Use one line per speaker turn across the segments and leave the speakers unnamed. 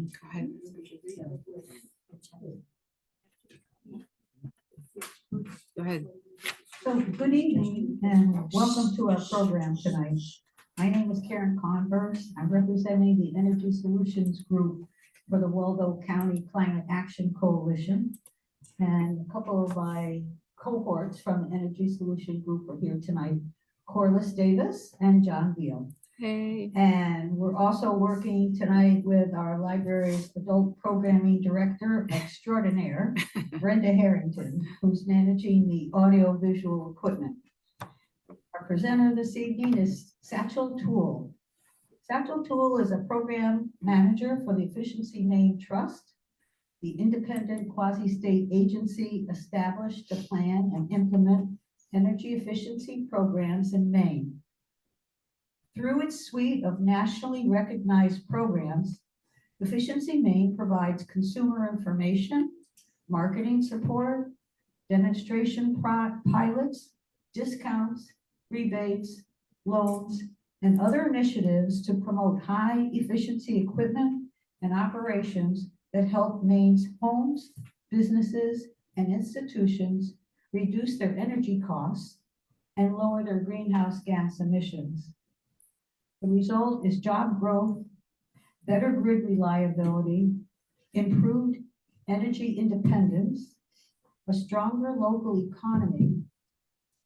Go ahead. Go ahead.
So good evening and welcome to our program tonight. My name is Karen Converse. I'm representing the Energy Solutions Group for the Waldo County Climate Action Coalition. And a couple of my cohorts from the Energy Solution Group are here tonight, Corliss Davis and John Beal.
Hey.
And we're also working tonight with our library's adult programming director extraordinaire, Brenda Harrington, who's managing the audio-visual equipment. Our presenter this evening is Satchel Toole. Satchel Toole is a program manager for the Efficiency Maine Trust, the independent quasi-state agency established to plan and implement energy efficiency programs in Maine. Through its suite of nationally recognized programs, Efficiency Maine provides consumer information, marketing support, demonstration pilots, discounts, rebates, loans, and other initiatives to promote high efficiency equipment and operations that help Maine's homes, businesses, and institutions reduce their energy costs and lower their greenhouse gas emissions. The result is job growth, better grid reliability, improved energy independence, a stronger local economy,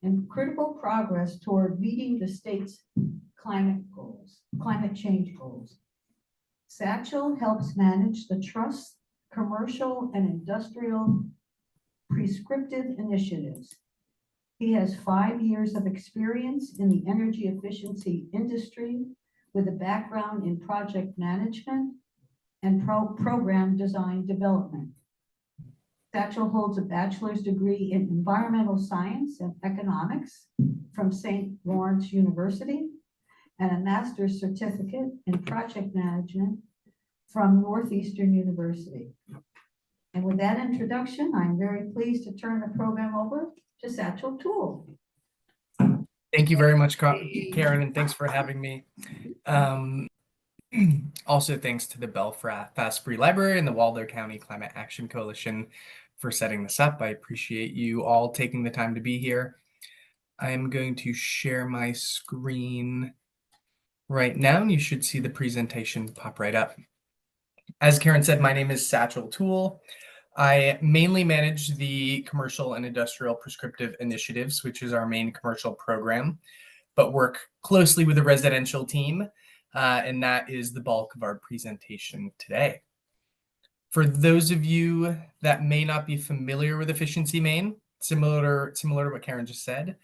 and critical progress toward meeting the state's climate change goals. Satchel helps manage the trust, commercial, and industrial prescriptive initiatives. He has 5 years of experience in the energy efficiency industry with a background in project management and program design development. Satchel holds a bachelor's degree in environmental science and economics from St. Lawrence University and a master's certificate in project management from Northeastern University. And with that introduction, I'm very pleased to turn the program over to Satchel Toole.
Thank you very much, Karen, and thanks for having me. Also, thanks to the Belfast Free Library and the Waldo County Climate Action Coalition for setting this up. I appreciate you all taking the time to be here. I am going to share my screen right now, and you should see the presentation pop right up. As Karen said, my name is Satchel Toole. I mainly manage the commercial and industrial prescriptive initiatives, which is our main commercial program, but work closely with the residential team, and that is the bulk of our presentation today. For those of you that may not be familiar with Efficiency Maine, similar to what Karen just said,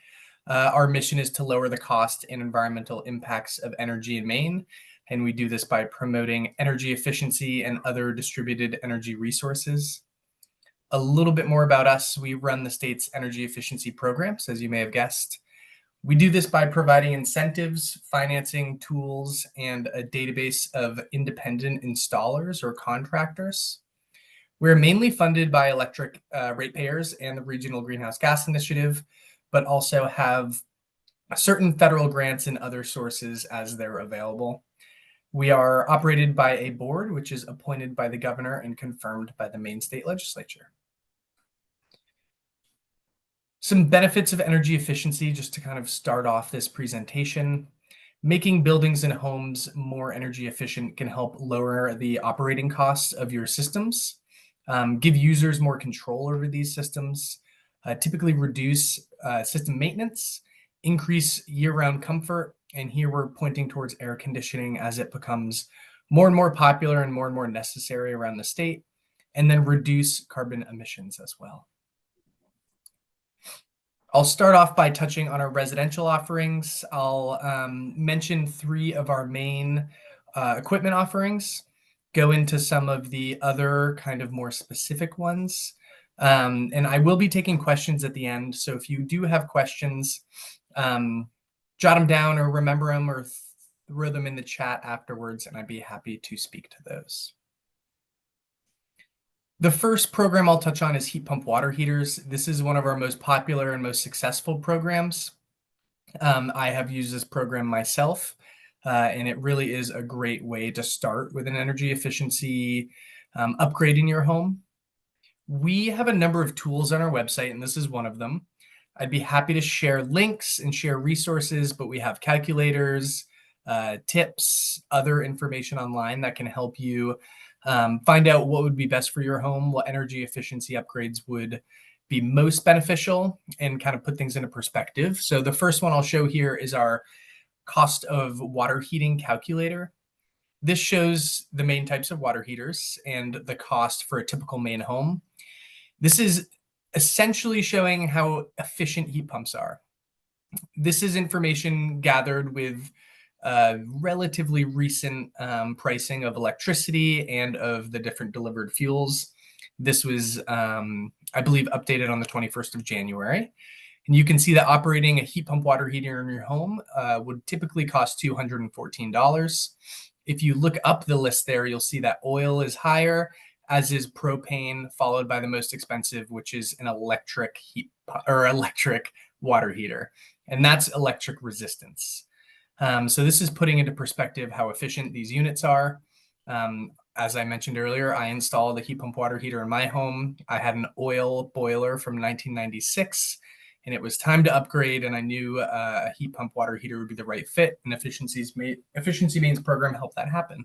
our mission is to lower the cost and environmental impacts of energy in Maine, and we do this by promoting energy efficiency and other distributed energy resources. A little bit more about us. We run the state's energy efficiency programs, as you may have guessed. We do this by providing incentives, financing tools, and a database of independent installers or contractors. We're mainly funded by electric ratepayers and the Regional Greenhouse Gas Initiative, but also have certain federal grants and other sources as they're available. We are operated by a board, which is appointed by the governor and confirmed by the Maine State Legislature. Some benefits of energy efficiency, just to kind of start off this presentation. Making buildings and homes more energy efficient can help lower the operating costs of your systems, give users more control over these systems, typically reduce system maintenance, increase year-round comfort, and here we're pointing towards air conditioning as it becomes more and more popular and more necessary around the state, and then reduce carbon emissions as well. I'll start off by touching on our residential offerings. I'll mention 3 of our main equipment offerings, go into some of the other kind of more specific ones, and I will be taking questions at the end. So if you do have questions, jot them down or remember them or throw them in the chat afterwards, and I'd be happy to speak to those. The first program I'll touch on is heat pump water heaters. This is one of our most popular and most successful programs. I have used this program myself. and it really is a great way to start with an energy efficiency upgrade in your home. We have a number of tools on our website, and this is one of them. I'd be happy to share links and share resources, but we have calculators, tips, other information online that can help you find out what would be best for your home, what energy efficiency upgrades would be most beneficial, and kind of put things into perspective. So the first one I'll show here is our cost of water heating calculator. This shows the main types of water heaters and the cost for a typical Maine home. This is essentially showing how efficient heat pumps are. This is information gathered with relatively recent pricing of electricity and of the different delivered fuels. This was, I believe, updated on the 21st of January. And you can see that operating a heat pump water heater in your home would typically cost $214. If you look up the list there, you'll see that oil is higher, as is propane, followed by the most expensive, which is an electric water heater, and that's electric resistance. So this is putting into perspective how efficient these units are. As I mentioned earlier, I installed a heat pump water heater in my home. I had an oil boiler from 1996, and it was time to upgrade, and I knew a heat pump water heater would be the right fit, and Efficiency Maine's program helped that happen.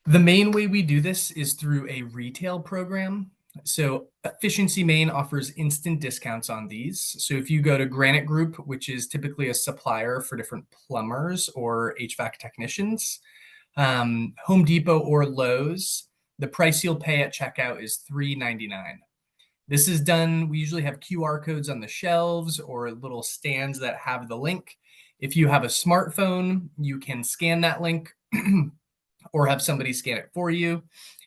The main way we do this is through a retail program. So Efficiency Maine offers instant discounts on these. So if you go to Granite Group, which is typically a supplier for different plumbers or HVAC technicians, Home Depot or Lowe's, the price you'll pay at checkout is $3.99. This is done, we usually have QR codes on the shelves or little stands that have the link. If you have a smartphone, you can scan that link or have somebody scan it for you.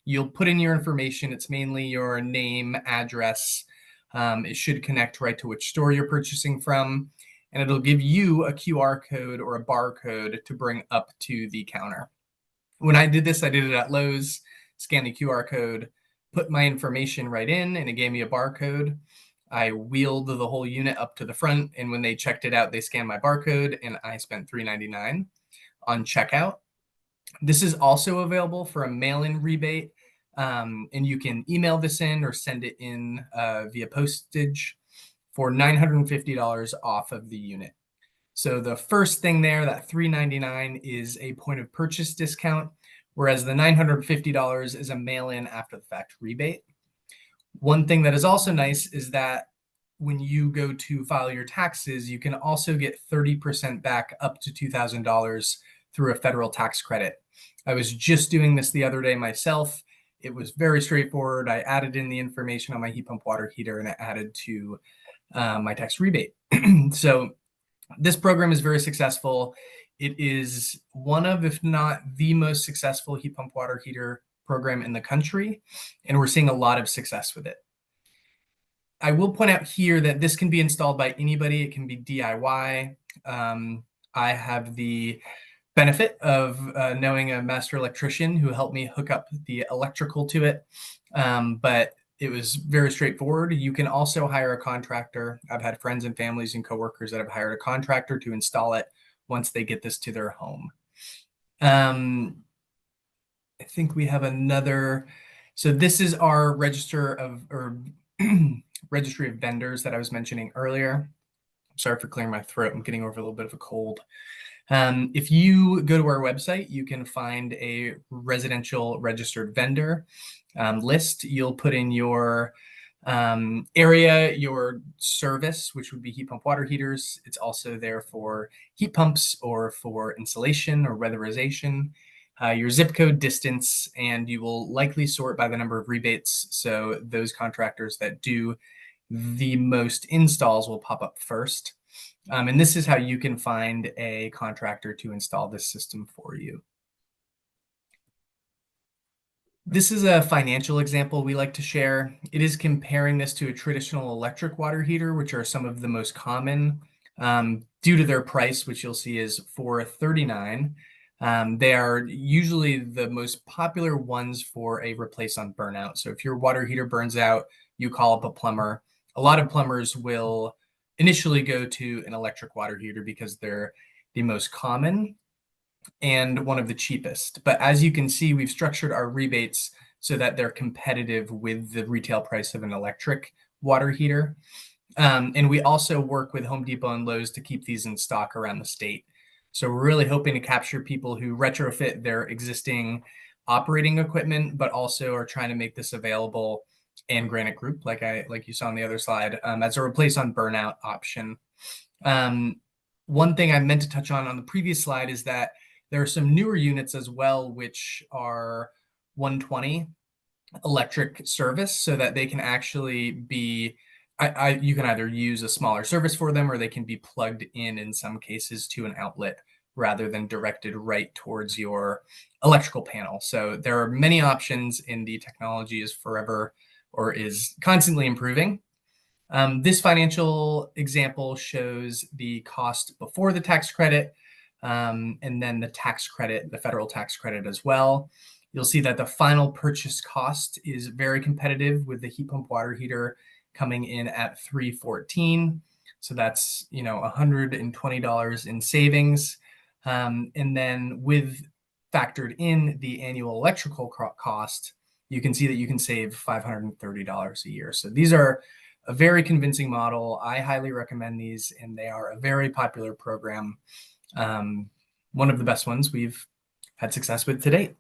You'll put in your information. It's mainly your name, address. It should connect right to which store you're purchasing from, and it'll give you a QR code or a barcode to bring up to the counter. When I did this, I did it at Lowe's, scanned the QR code, put my information right in, and it gave me a barcode. I wheeled the whole unit up to the front, and when they checked it out, they scanned my barcode, and I spent $3.99 on checkout. This is also available for a mail-in rebate, and you can email this in or send it in via postage for $950 off of the unit. So the first thing there, that $3.99 is a point of purchase discount, whereas the $950 is a mail-in after the fact rebate. One thing that is also nice is that when you go to file your taxes, you can also get 30% back up to $2,000 through a federal tax credit. I was just doing this the other day myself. It was very straightforward. I added in the information on my heat pump water heater and it added to my tax rebate. So this program is very successful. It is one of, if not the most successful heat pump water heater program in the country, and we're seeing a lot of success with it. I will point out here that this can be installed by anybody. It can be DIY. I have the benefit of knowing a master electrician who helped me hook up the electrical to it, but it was very straightforward. You can also hire a contractor. I've had friends and families and coworkers that have hired a contractor to install it once they get this to their home. I think we have another. So this is our registry of vendors that I was mentioning earlier. Sorry for clearing my throat. I'm getting over a little bit of a cold. If you go to our website, you can find a residential registered vendor list. You'll put in your area, your service, which would be heat pump water heaters. It's also there for heat pumps or for insulation or weatherization, your zip code, distance, and you will likely sort by the number of rebates. So those contractors that do the most installs will pop up first. And this is how you can find a contractor to install this system for you. This is a financial example we like to share. It is comparing this to a traditional electric water heater, which are some of the most common due to their price, which you'll see is $439. They are usually the most popular ones for a replace on burnout. So if your water heater burns out, you call up a plumber. A lot of plumbers will initially go to an electric water heater because they the most common and one of the cheapest. But as you can see, we've structured our rebates so that they're competitive with the retail price of an electric water heater. And we also work with Home Depot and Lowe's to keep these in stock around the state. So we're really hoping to capture people who retrofit their existing operating equipment, but also are trying to make this available and Granite Group, like you saw on the other slide, as a replace on burnout option. One thing I meant to touch on the previous slide is that there are some newer units as well, which are 120 electric service, so that they can actually be, you can either use a smaller service for them, or they can be plugged in some cases to an outlet rather than directed right towards your electrical panel. So there are many options, and the technology is forever or is constantly improving. This financial example shows the cost before the tax credit, and then the tax credit, the federal tax credit as well. You'll see that the final purchase cost is very competitive, with the heat pump water heater coming in at $314. So that's, $120 in savings. And then with factored in the annual electrical cost, you can see that you can save $530 a year. So these are a very convincing model. I highly recommend these, and they are a very popular program. One of the best ones we've had success with to date.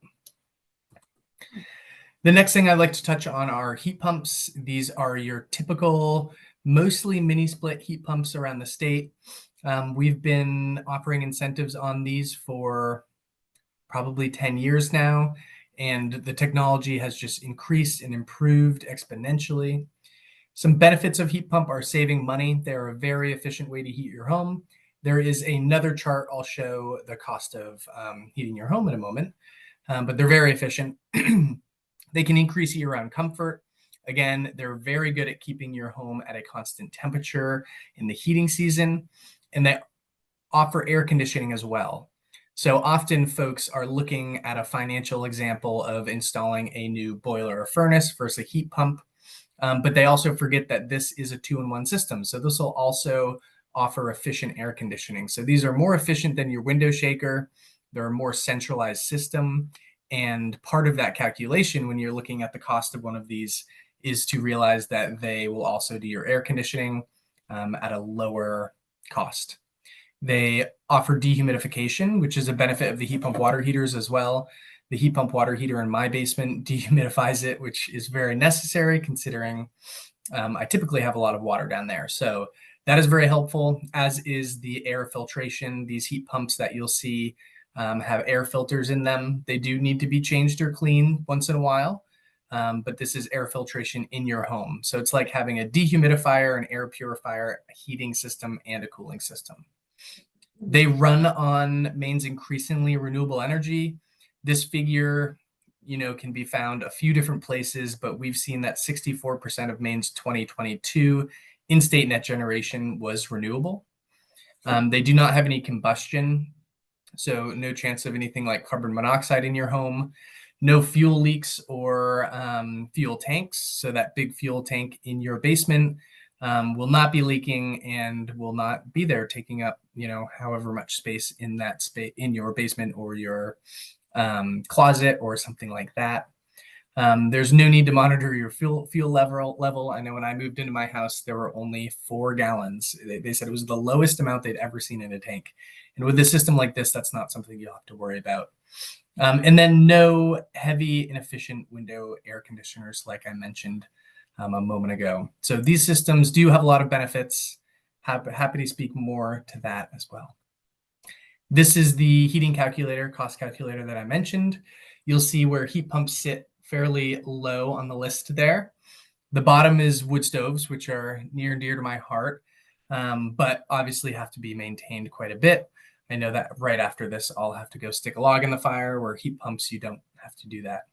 The next thing I'd like to touch on are heat pumps. These are your typical, mostly mini split heat pumps around the state. We've been offering incentives on these for probably 10 years now, and the technology has just increased and improved exponentially. Some benefits of heat pump are saving money. They're a very efficient way to heat your home. There is another chart. I'll show the cost of heating your home in a moment, but they're very efficient. They can increase year-round comfort. Again, they're very good at keeping your home at a constant temperature in the heating season, and they offer air conditioning as well. So often folks are looking at a financial example of installing a new boiler or furnace versus a heat pump, but they also forget that this is a 2-in-1 system. So this will also offer efficient air conditioning. So these are more efficient than your window shaker. They're a more centralized system. And part of that calculation when you're looking at the cost of one of these is to realize that they will also do your air conditioning at a lower cost. They offer dehumidification, which is a benefit of the heat pump water heaters as well. The heat pump water heater in my basement dehumidifies it, which is very necessary considering I typically have a lot of water down there. So that is very helpful, as is the air filtration. These heat pumps that you'll see have air filters in them. They do need to be changed or cleaned once in a while, but this is air filtration in your home. So it's like having a dehumidifier, an air purifier, a heating system, and a cooling system. They run on Maine's increasingly renewable energy. This figure, can be found a few different places, but we've seen that 64% of Maine's 2022 in-state net generation was renewable. They do not have any combustion, so no chance of anything like carbon monoxide in your home, no fuel leaks or fuel tanks. So that big fuel tank in your basement will not be leaking and will not be there taking up, however much space in that space in your basement or your closet or something like that. There's no need to monitor your fuel level. I know when I moved into my house, there were only 4 gallons. They said it was the lowest amount they'd ever seen in a tank. And with a system like this, that's not something you'll have to worry about. And then no heavy, inefficient window air conditioners, like I mentioned a moment ago. So these systems do have a lot of benefits. Happy to speak more to that as well. This is the heating calculator, cost calculator that I mentioned. You'll see where heat pumps sit fairly low on the list there. The bottom is wood stoves, which are near and dear to my heart, but obviously have to be maintained quite a bit. I know that right after this, I'll have to go stick a log in the fire, where heat pumps, you don't have to do that.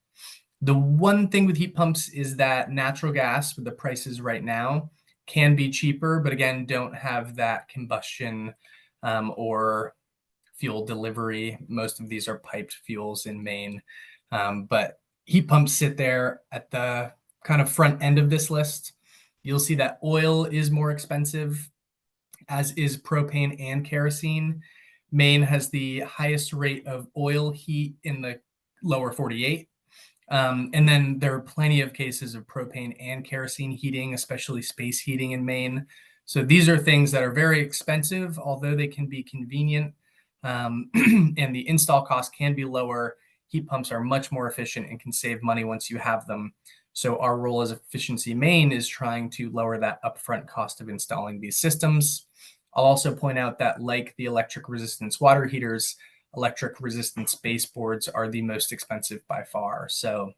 The one thing with heat pumps is that natural gas, with the prices right now, can be cheaper, but again, don't have that combustion or fuel delivery. Most of these are piped fuels in Maine, but heat pumps sit there at the kind of front end of this list. You'll see that oil is more expensive, as is propane and kerosene. Maine has the highest rate of oil heat in the lower 48. And then there are plenty of cases of propane and kerosene heating, especially space heating in Maine. So these are things that are very expensive, although they can be convenient, and the install cost can be lower. Heat pumps are much more efficient and can save money once you have them. So our role as Efficiency Maine is trying to lower that upfront cost of installing these systems. I'll also point out that, like the electric resistance water heaters, electric resistance baseboards are the most expensive by far. So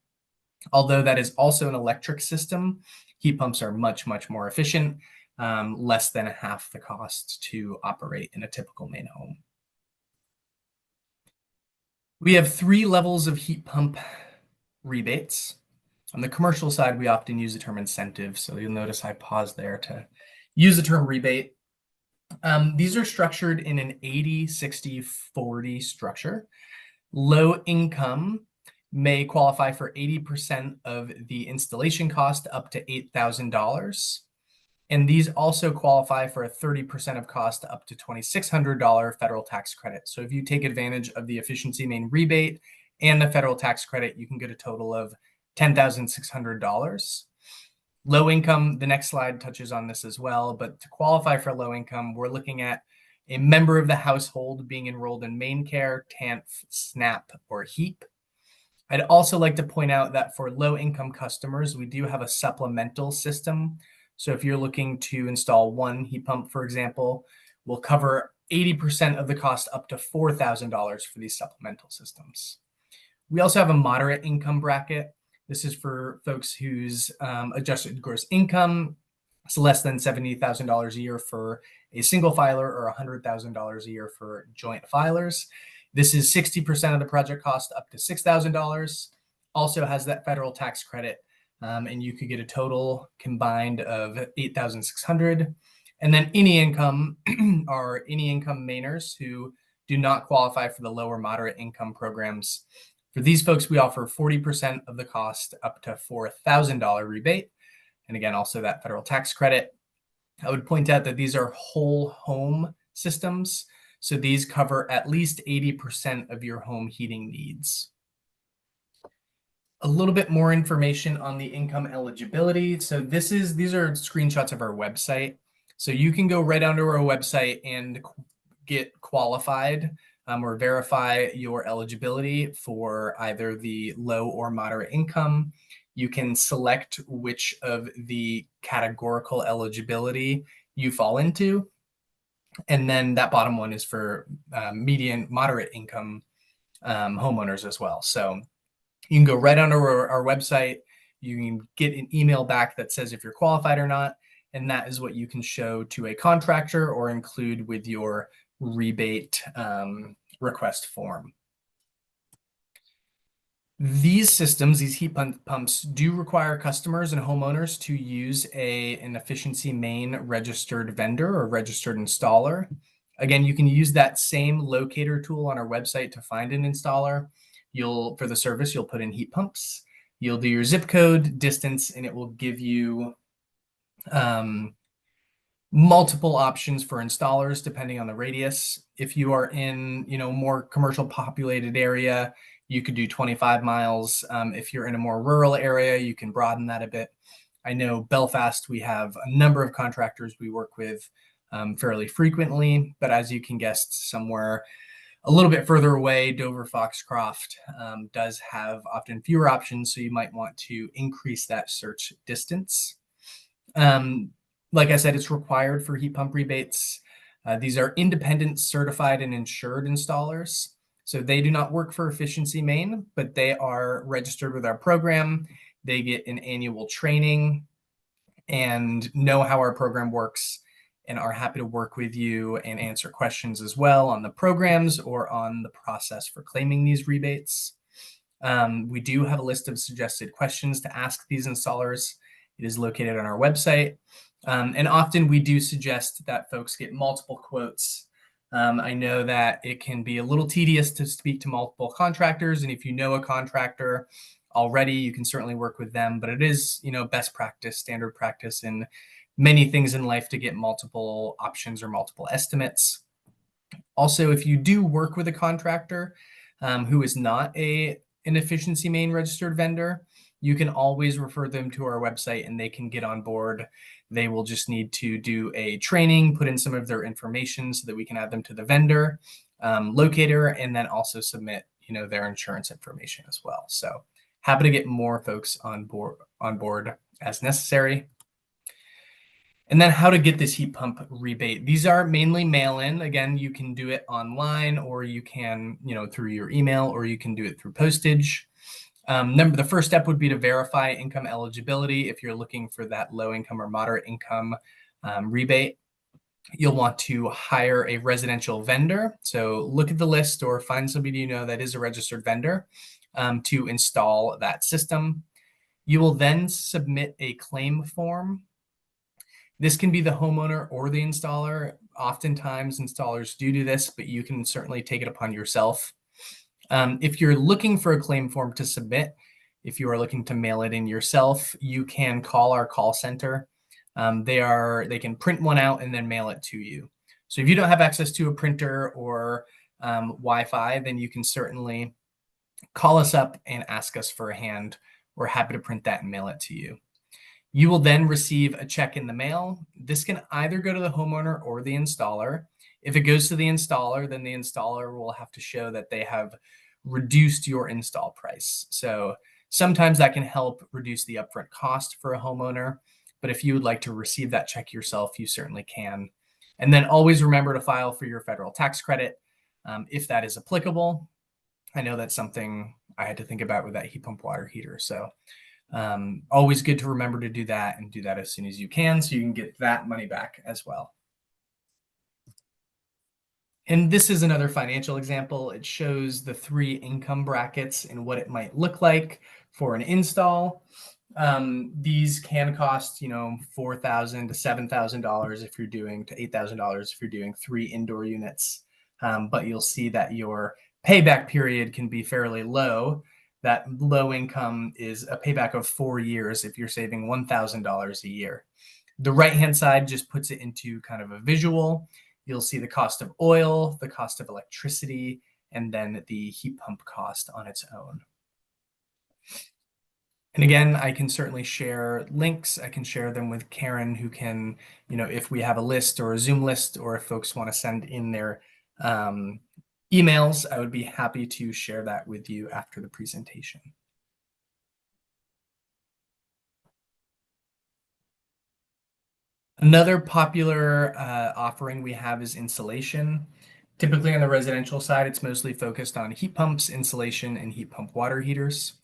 although that is also an electric system, heat pumps are much, much more efficient, less than half the cost to operate in a typical Maine home. We have 3 levels of heat pump rebates. On the commercial side, we often use the term incentive. So you'll notice I paused there to use the term rebate. These are structured in an 80-60-40 structure. Low income may qualify for 80% of the installation cost up to $8,000. And these also qualify for a 30% of cost up to $2,600 federal tax credit. So if you take advantage of the Efficiency Maine rebate and the federal tax credit, you can get a total of $10,600. Low income, the next slide touches on this as well, but to qualify for low income, we're looking at a member of the household being enrolled in MaineCare, TANF, SNAP, or HEAP. I'd also like to point out that for low income customers, we do have a supplemental system. So if you're looking to install one heat pump, for example, we'll cover 80% of the cost up to $4,000 for these supplemental systems. We also have a moderate income bracket. This is for folks whose adjusted gross income is less than $70,000 a year for a single filer or $100,000 a year for joint filers. This is 60% of the project cost up to $6,000. Also has that federal tax credit, and you could get a total combined of $8,600. And then any income are any income Mainers who do not qualify for the lower moderate income programs. For these folks, we offer 40% of the cost up to $4,000 rebate. And again, also that federal tax credit. I would point out that these are whole home systems. So these cover at least 80% of your home heating needs. A little bit more information on the income eligibility. So these are screenshots of our website. So you can go right onto our website and get qualified or verify your eligibility for either the low or moderate income. You can select which of the categorical eligibility you fall into. And then that bottom one is for median moderate income homeowners as well. So you can go right onto our website. You can get an email back that says if you're qualified or not. And that is what you can show to a contractor or include with your rebate request form. These systems, these heat pumps, do require customers and homeowners to use an Efficiency Maine registered vendor or registered installer. Again, you can use that same locator tool on our website to find an installer. For the service, you'll put in heat pumps. You'll do your zip code, distance, and it will give you multiple options for installers depending on the radius. If you are in, more commercial populated area, you could do 25 miles. If you're in a more rural area, you can broaden that a bit. I know Belfast, we have a number of contractors we work with fairly frequently, but as you can guess, somewhere a little bit further away, Dover, Foxcroft does have often fewer options, so you might want to increase that search distance. Like I said, it's required for heat pump rebates. These are independent, certified, and insured installers. So they do not work for Efficiency Maine, but they are registered with our program. They get an annual training and know how our program works and are happy to work with you and answer questions as well on the programs or on the process for claiming these rebates. We do have a list of suggested questions to ask these installers. It is located on our website. And often we do suggest that folks get multiple quotes. I know that it can be a little tedious to speak to multiple contractors. And if you know a contractor already, you can certainly work with them. But it is, best practice, standard practice in many things in life to get multiple options or multiple estimates. Also, if you do work with a contractor who is not an Efficiency Maine registered vendor, you can always refer them to our website and they can get on board. They will just need to do a training, put in some of their information so that we can add them to the vendor locator, and then also submit, their insurance information as well. So happy to get more folks on board as necessary. And then how to get this heat pump rebate. These are mainly mail-in. Again, you can do it online, or you can, through your email, or you can do it through postage. The first step would be to verify income eligibility. If you're looking for that low income or moderate income rebate, you'll want to hire a residential vendor. So look at the list or find somebody you know that is a registered vendor to install that system. You will then submit a claim form. This can be the homeowner or the installer. Oftentimes installers do this, but you can certainly take it upon yourself. If you're looking for a claim form to submit, if you are looking to mail it in yourself, you can call our call center. They can print one out and then mail it to you. So if you don't have access to a printer or Wi-Fi, then you can certainly call us up and ask us for a hand. We're happy to print that and mail it to you. You will then receive a check in the mail. This can either go to the homeowner or the installer. If it goes to the installer, then the installer will have to show that they have reduced your install price. So sometimes that can help reduce the upfront cost for a homeowner. But if you would like to receive that check yourself, you certainly can. And then always remember to file for your federal tax credit if that is applicable. I know that's something I had to think about with that heat pump water heater. So always good to remember to do that, and do that as soon as you can so you can get that money back as well. And this is another financial example. It shows the 3 income brackets and what it might look like for an install. These can cost, $4,000 to $7,000 if you're doing, to $8,000 if you're doing 3 indoor units. But you'll see that your payback period can be fairly low. That low income is a payback of 4 years if you're saving $1,000 a year. The right-hand side just puts it into kind of a visual. You'll see the cost of oil, the cost of electricity, and then the heat pump cost on its own. And again, I can certainly share links. I can share them with Karen, who can, if we have a list or a Zoom list, or if folks want to send in their emails, I would be happy to share that with you after the presentation. Another popular offering we have is insulation. Typically on the residential side, it's mostly focused on heat pumps, insulation, and heat pump water heaters.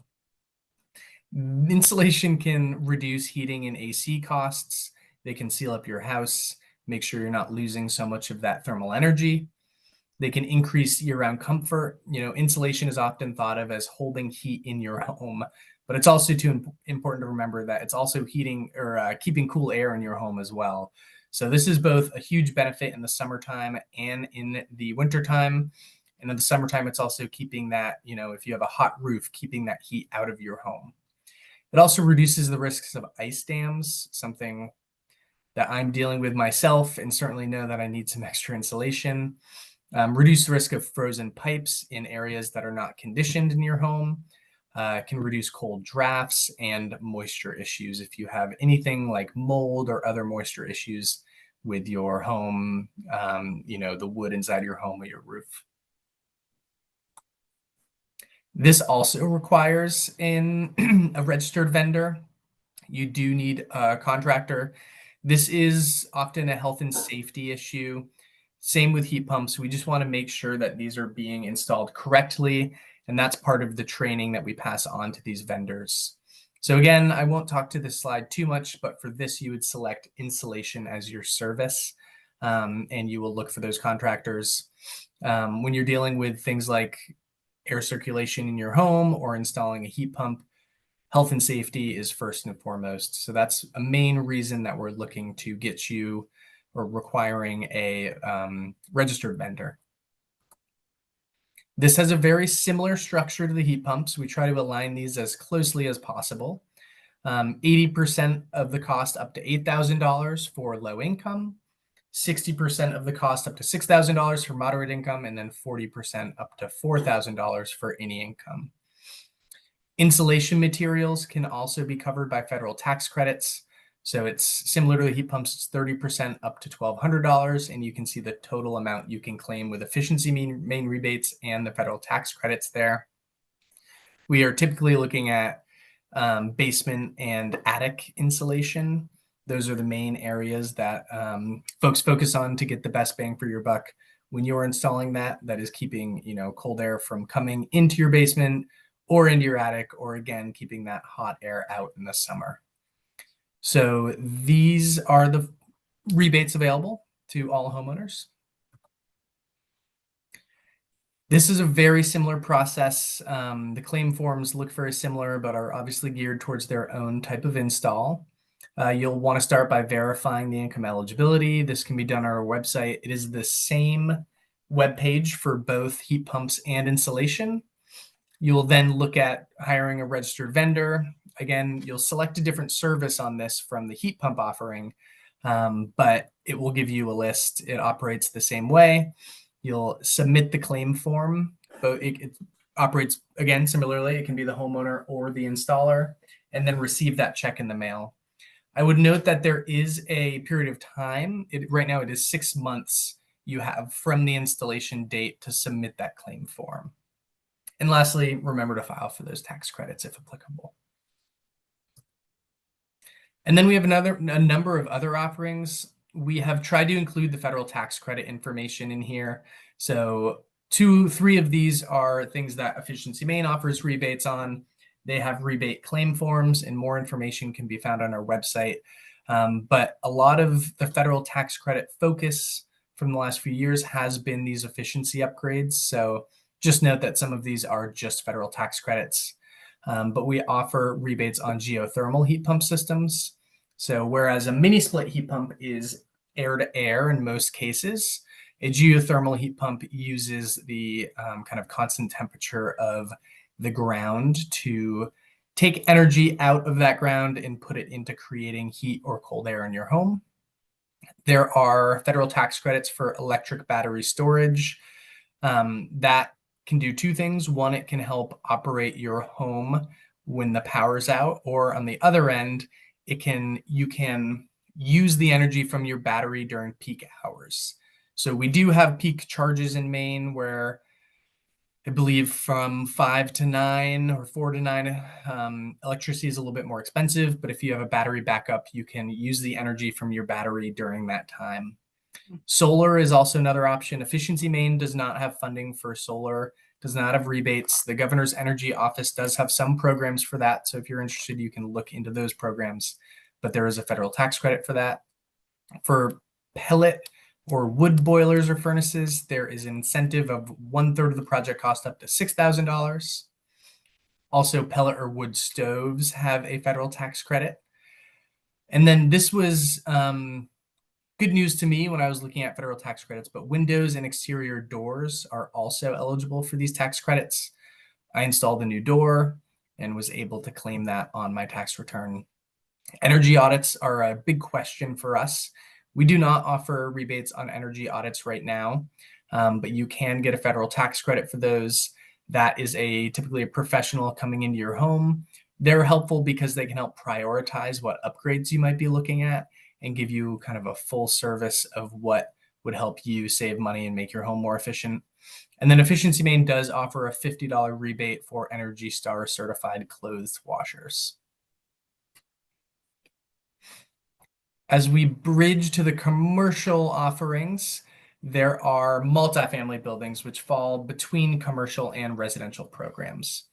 Insulation can reduce heating and AC costs. They can seal up your house, make sure you're not losing so much of that thermal energy. They can increase year-round comfort. Insulation is often thought of as holding heat in your home, but it's also important to remember that it's also heating or keeping cool air in your home as well. So this is both a huge benefit in the summertime and in the wintertime. And in the summertime, it's also keeping that, if you have a hot roof, keeping that heat out of your home. It also reduces the risks of ice dams, something that I'm dealing with myself, and certainly know that I need some extra insulation. Reduce the risk of frozen pipes in areas that are not conditioned in your home. Can reduce cold drafts and moisture issues if you have anything like mold or other moisture issues with your home, the wood inside your home or your roof. This also requires a registered vendor. You do need a contractor. This is often a health and safety issue. Same with heat pumps. We just want to make sure that these are being installed correctly, and that's part of the training that we pass on to these vendors. So again, I won't talk to this slide too much, but for this, you would select insulation as your service, and you will look for those contractors. When you're dealing with things like air circulation in your home or installing a heat pump, health and safety is first and foremost. So that's a main reason that we're looking to get you or requiring a registered vendor. This has a very similar structure to the heat pumps. We try to align these as closely as possible. 80% of the cost up to $8,000 for low income, 60% of the cost up to $6,000 for moderate income, and then 40% up to $4,000 for any income. Insulation materials can also be covered by federal tax credits. So it's similar to the heat pumps, it's 30% up to $1,200, and you can see the total amount you can claim with Efficiency Maine rebates and the federal tax credits there. We are typically looking at basement and attic insulation. Those are the main areas that folks focus on to get the best bang for your buck when you're installing that. That is keeping, cold air from coming into your basement or into your attic, or again, keeping that hot air out in the summer. So these are the rebates available to all homeowners. This is a very similar process. The claim forms look very similar, but are obviously geared towards their own type of install. You'll want to start by verifying the income eligibility. This can be done on our website. It is the same web page for both heat pumps and insulation. You'll then look at hiring a registered vendor. Again, you'll select a different service on this from the heat pump offering, but it will give you a list. It operates the same way. You'll submit the claim form, but it operates, again, similarly. It can be the homeowner or the installer, and then receive that check in the mail. I would note that there is a period of time. Right now, it is 6 months you have from the installation date to submit that claim form. And lastly, remember to file for those tax credits if applicable. And then we have a number of other offerings. We have tried to include the federal tax credit information in here. So 3 of these are things that Efficiency Maine offers rebates on. They have rebate claim forms, and more information can be found on our website. But a lot of the federal tax credit focus from the last few years has been these efficiency upgrades. So just note that some of these are just federal tax credits. But we offer rebates on geothermal heat pump systems. So whereas a mini split heat pump is air to air in most cases, a geothermal heat pump uses the kind of constant temperature of the ground to take energy out of that ground and put it into creating heat or cold air in your home. There are federal tax credits for electric battery storage. That can do 2 things. One, it can help operate your home when the power's out, or on the other end, you can use the energy from your battery during peak hours. So we do have peak charges in Maine where I believe from 5 to 9 or 4 to 9, electricity is a little bit more expensive, but if you have a battery backup, you can use the energy from your battery during that time. Solar is also another option. Efficiency Maine does not have funding for solar, does not have rebates. The Governor's Energy Office does have some programs for that. So if you're interested, you can look into those programs, but there is a federal tax credit for that. For pellet or wood boilers or furnaces, there is an incentive of 1/3 of the project cost up to $6,000. Also, pellet or wood stoves have a federal tax credit. And then this was good news to me when I was looking at federal tax credits, but windows and exterior doors are also eligible for these tax credits. I installed a new door and was able to claim that on my tax return. Energy audits are a big question for us. We do not offer rebates on energy audits right now, but you can get a federal tax credit for those. That is typically a professional coming into your home. They're helpful because they can help prioritize what upgrades you might be looking at and give you kind of a full service of what would help you save money and make your home more efficient. And then Efficiency Maine does offer a $50 rebate for Energy Star certified clothes washers. As we bridge to the commercial offerings, there are multifamily buildings which fall between commercial and residential programs.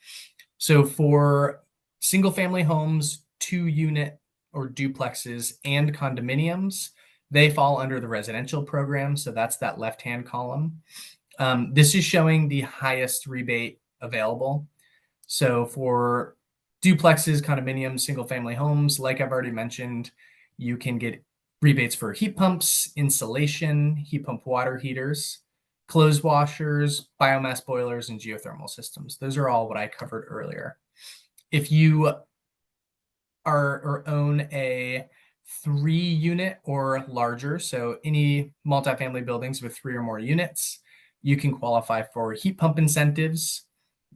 So for single family homes, 2-unit or duplexes and condominiums, they fall under the residential program. So that's that left-hand column. This is showing the highest rebate available. So for duplexes, condominiums, single family homes, like I've already mentioned, you can get rebates for heat pumps, insulation, heat pump water heaters, clothes washers, biomass boilers, and geothermal systems. Those are all what I covered earlier. If you are or own a 3-unit or larger, so any multifamily buildings with 3 or more units, you can qualify for heat pump incentives.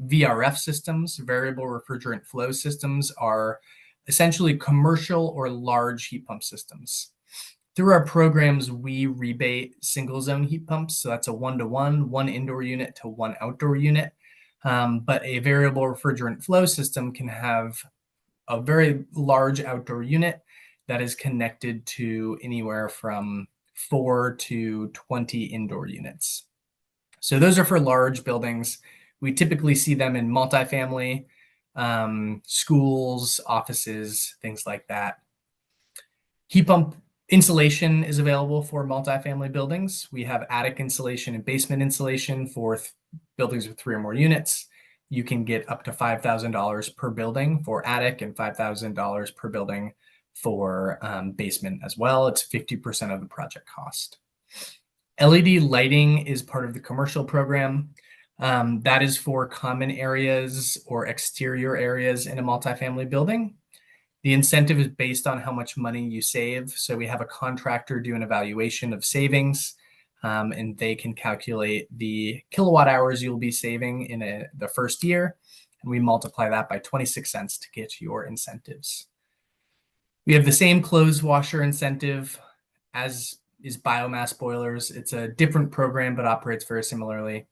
VRF systems, variable refrigerant flow systems, are essentially commercial or large heat pump systems. Through our programs, we rebate single zone heat pumps. So that's a 1-to-1, 1 indoor unit to 1 outdoor unit. But a variable refrigerant flow system can have a very large outdoor unit that is connected to anywhere from 4 to 20 indoor units. So those are for large buildings. We typically see them in multifamily, schools, offices, things like that. Heat pump insulation is available for multifamily buildings. We have attic insulation and basement insulation for buildings with 3 or more units. You can get up to $5,000 per building for attic and $5,000 per building for basement as well. It's 50% of the project cost. LED lighting is part of the commercial program. That is for common areas or exterior areas in a multifamily building. The incentive is based on how much money you save. So we have a contractor do an evaluation of savings, and they can calculate the kilowatt hours you'll be saving in the first year. And we multiply that by 26 cents to get your incentives. We have the same clothes washer incentive as is biomass boilers. It's a different program, but operates very similarly.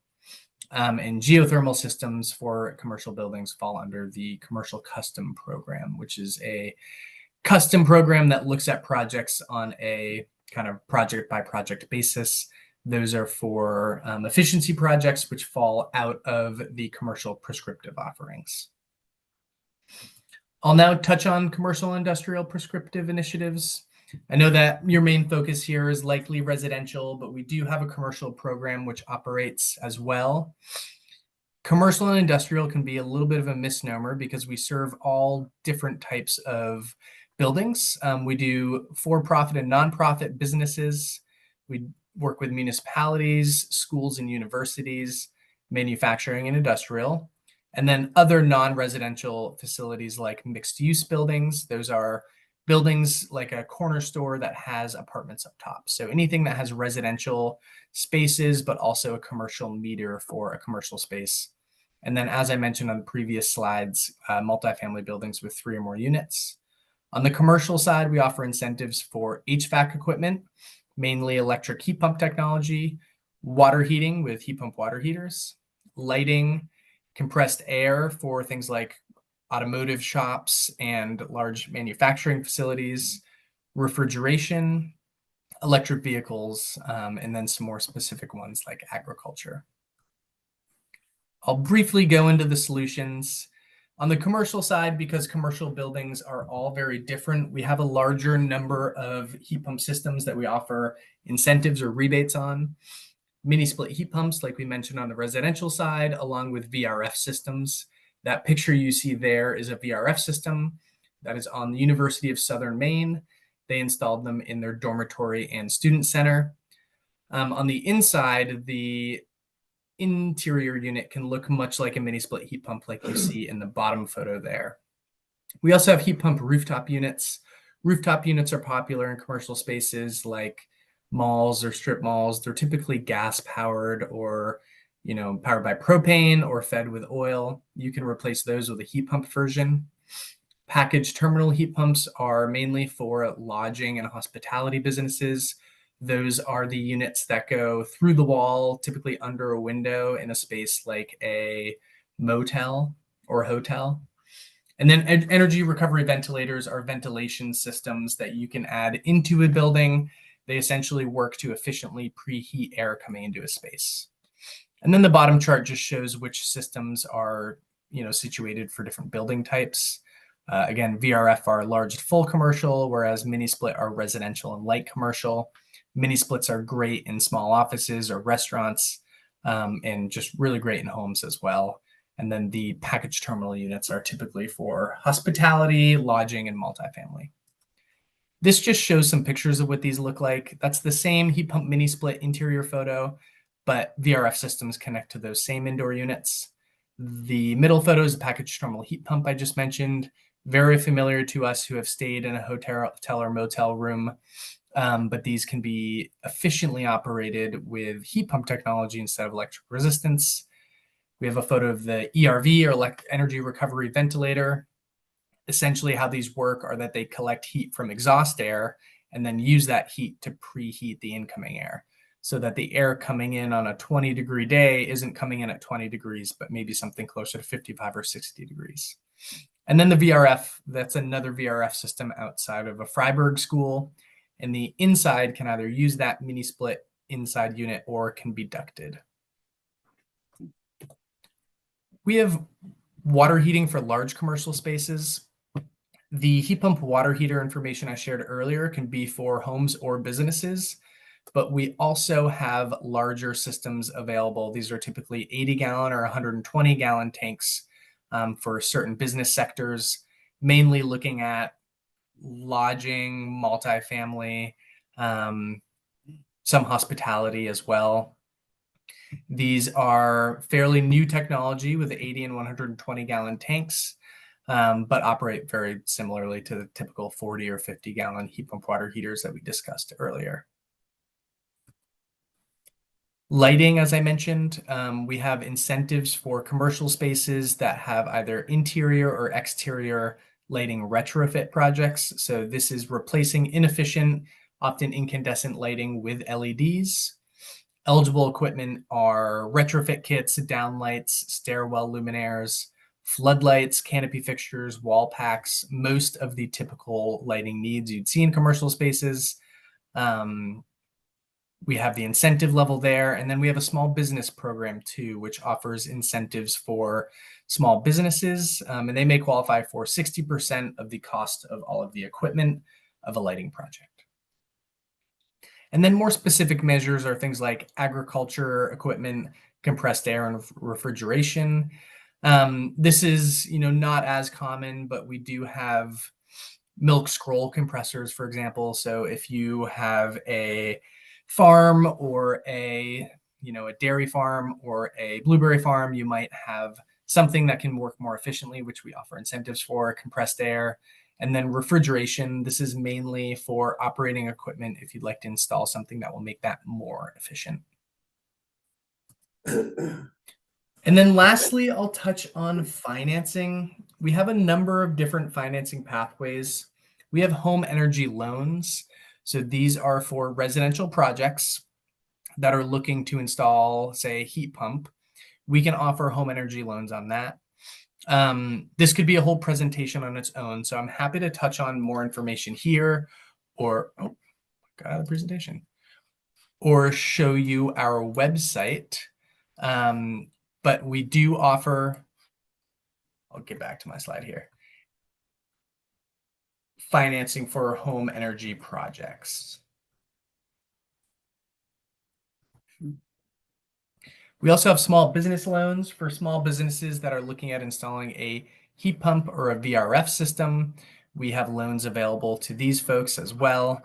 And geothermal systems for commercial buildings fall under the commercial custom program, which is a custom program that looks at projects on a kind of project by project basis. Those are for efficiency projects, which fall out of the commercial prescriptive offerings. I'll now touch on commercial industrial prescriptive initiatives. I know that your main focus here is likely residential, but we do have a commercial program which operates as well. Commercial and industrial can be a little bit of a misnomer because we serve all different types of buildings. We do for-profit and nonprofit businesses. We work with municipalities, schools and universities, manufacturing and industrial, and then other non-residential facilities like mixed-use buildings. Those are buildings like a corner store that has apartments up top. So anything that has residential spaces, but also a commercial meter for a commercial space. And then, as I mentioned on the previous slides, multifamily buildings with 3 or more units. On the commercial side, we offer incentives for HVAC equipment, mainly electric heat pump technology, water heating with heat pump water heaters, lighting, compressed air for things like automotive shops and large manufacturing facilities, refrigeration, electric vehicles, and then some more specific ones like agriculture. I'll briefly go into the solutions. On the commercial side, because commercial buildings are all very different, we have a larger number of heat pump systems that we offer incentives or rebates on. Mini split heat pumps, like we mentioned on the residential side, along with VRF systems. That picture you see there is a VRF system that is on the University of Southern Maine. They installed them in their dormitory and student center. On the inside, the interior unit can look much like a mini split heat pump like you see in the bottom photo there. We also have heat pump rooftop units. Rooftop units are popular in commercial spaces like malls or strip malls. They're typically gas powered or powered by propane or fed with oil. You can replace those with a heat pump version. Package terminal heat pumps are mainly for lodging and hospitality businesses. Those are the units that go through the wall, typically under a window in a space like a motel or hotel. And then energy recovery ventilators are ventilation systems that you can add into a building. They essentially work to efficiently preheat air coming into a space. And then the bottom chart just shows which systems are, situated for different building types. Again, VRF are large to full commercial, whereas mini split are residential and light commercial. Mini splits are great in small offices or restaurants, and just really great in homes as well. And then the package terminal units are typically for hospitality, lodging, and multifamily. This just shows some pictures of what these look like. That's the same heat pump mini split interior photo, but VRF systems connect to those same indoor units. The middle photo is a package terminal heat pump I just mentioned. very familiar to us who have stayed in a hotel or motel room. But these can be efficiently operated with heat pump technology instead of electric resistance. We have a photo of the ERV, or energy recovery ventilator. Essentially, how these work are that they collect heat from exhaust air and then use that heat to preheat the incoming air, so that the air coming in on a 20-degree day isn't coming in at 20 degrees, but maybe something closer to 55 or 60 degrees. And then the VRF, that's another VRF system outside of a Freiburg school. And the inside can either use that mini split inside unit or can be ducted. We have water heating for large commercial spaces. The heat pump water heater information I shared earlier can be for homes or businesses, but we also have larger systems available. These are typically 80-gallon or 120-gallon tanks for certain business sectors, mainly looking at lodging, multifamily, some hospitality as well. These are fairly new technology with 80 and 120-gallon tanks, but operate very similarly to the typical 40 or 50-gallon heat pump water heaters that we discussed earlier. Lighting, as I mentioned, we have incentives for commercial spaces that have either interior or exterior lighting retrofit projects. So this is replacing inefficient, often incandescent lighting with LEDs. Eligible equipment are retrofit kits, downlights, stairwell luminaires, floodlights, canopy fixtures, wall packs, most of the typical lighting needs you'd see in commercial spaces. We have the incentive level there, and then we have a small business program too, which offers incentives for small businesses, and they may qualify for 60% of the cost of all of the equipment of a lighting project. And then more specific measures are things like agriculture equipment, compressed air, and refrigeration. This is, not as common, but we do have milk scroll compressors, for example. So if you have a farm or a dairy farm or a blueberry farm, you might have something that can work more efficiently, which we offer incentives for, compressed air. And then refrigeration, this is mainly for operating equipment if you'd like to install something that will make that more efficient. And then lastly, I'll touch on financing. We have a number of different financing pathways. We have home energy loans. So these are for residential projects that are looking to install, say, a heat pump. We can offer home energy loans on that. This could be a whole presentation on its own, so I'm happy to touch on more information here, or got out of the presentation, or show you our website. But we do offer, I'll get back to my slide here, financing for home energy projects. We also have small business loans for small businesses that are looking at installing a heat pump or a VRF system. We have loans available to these folks as well.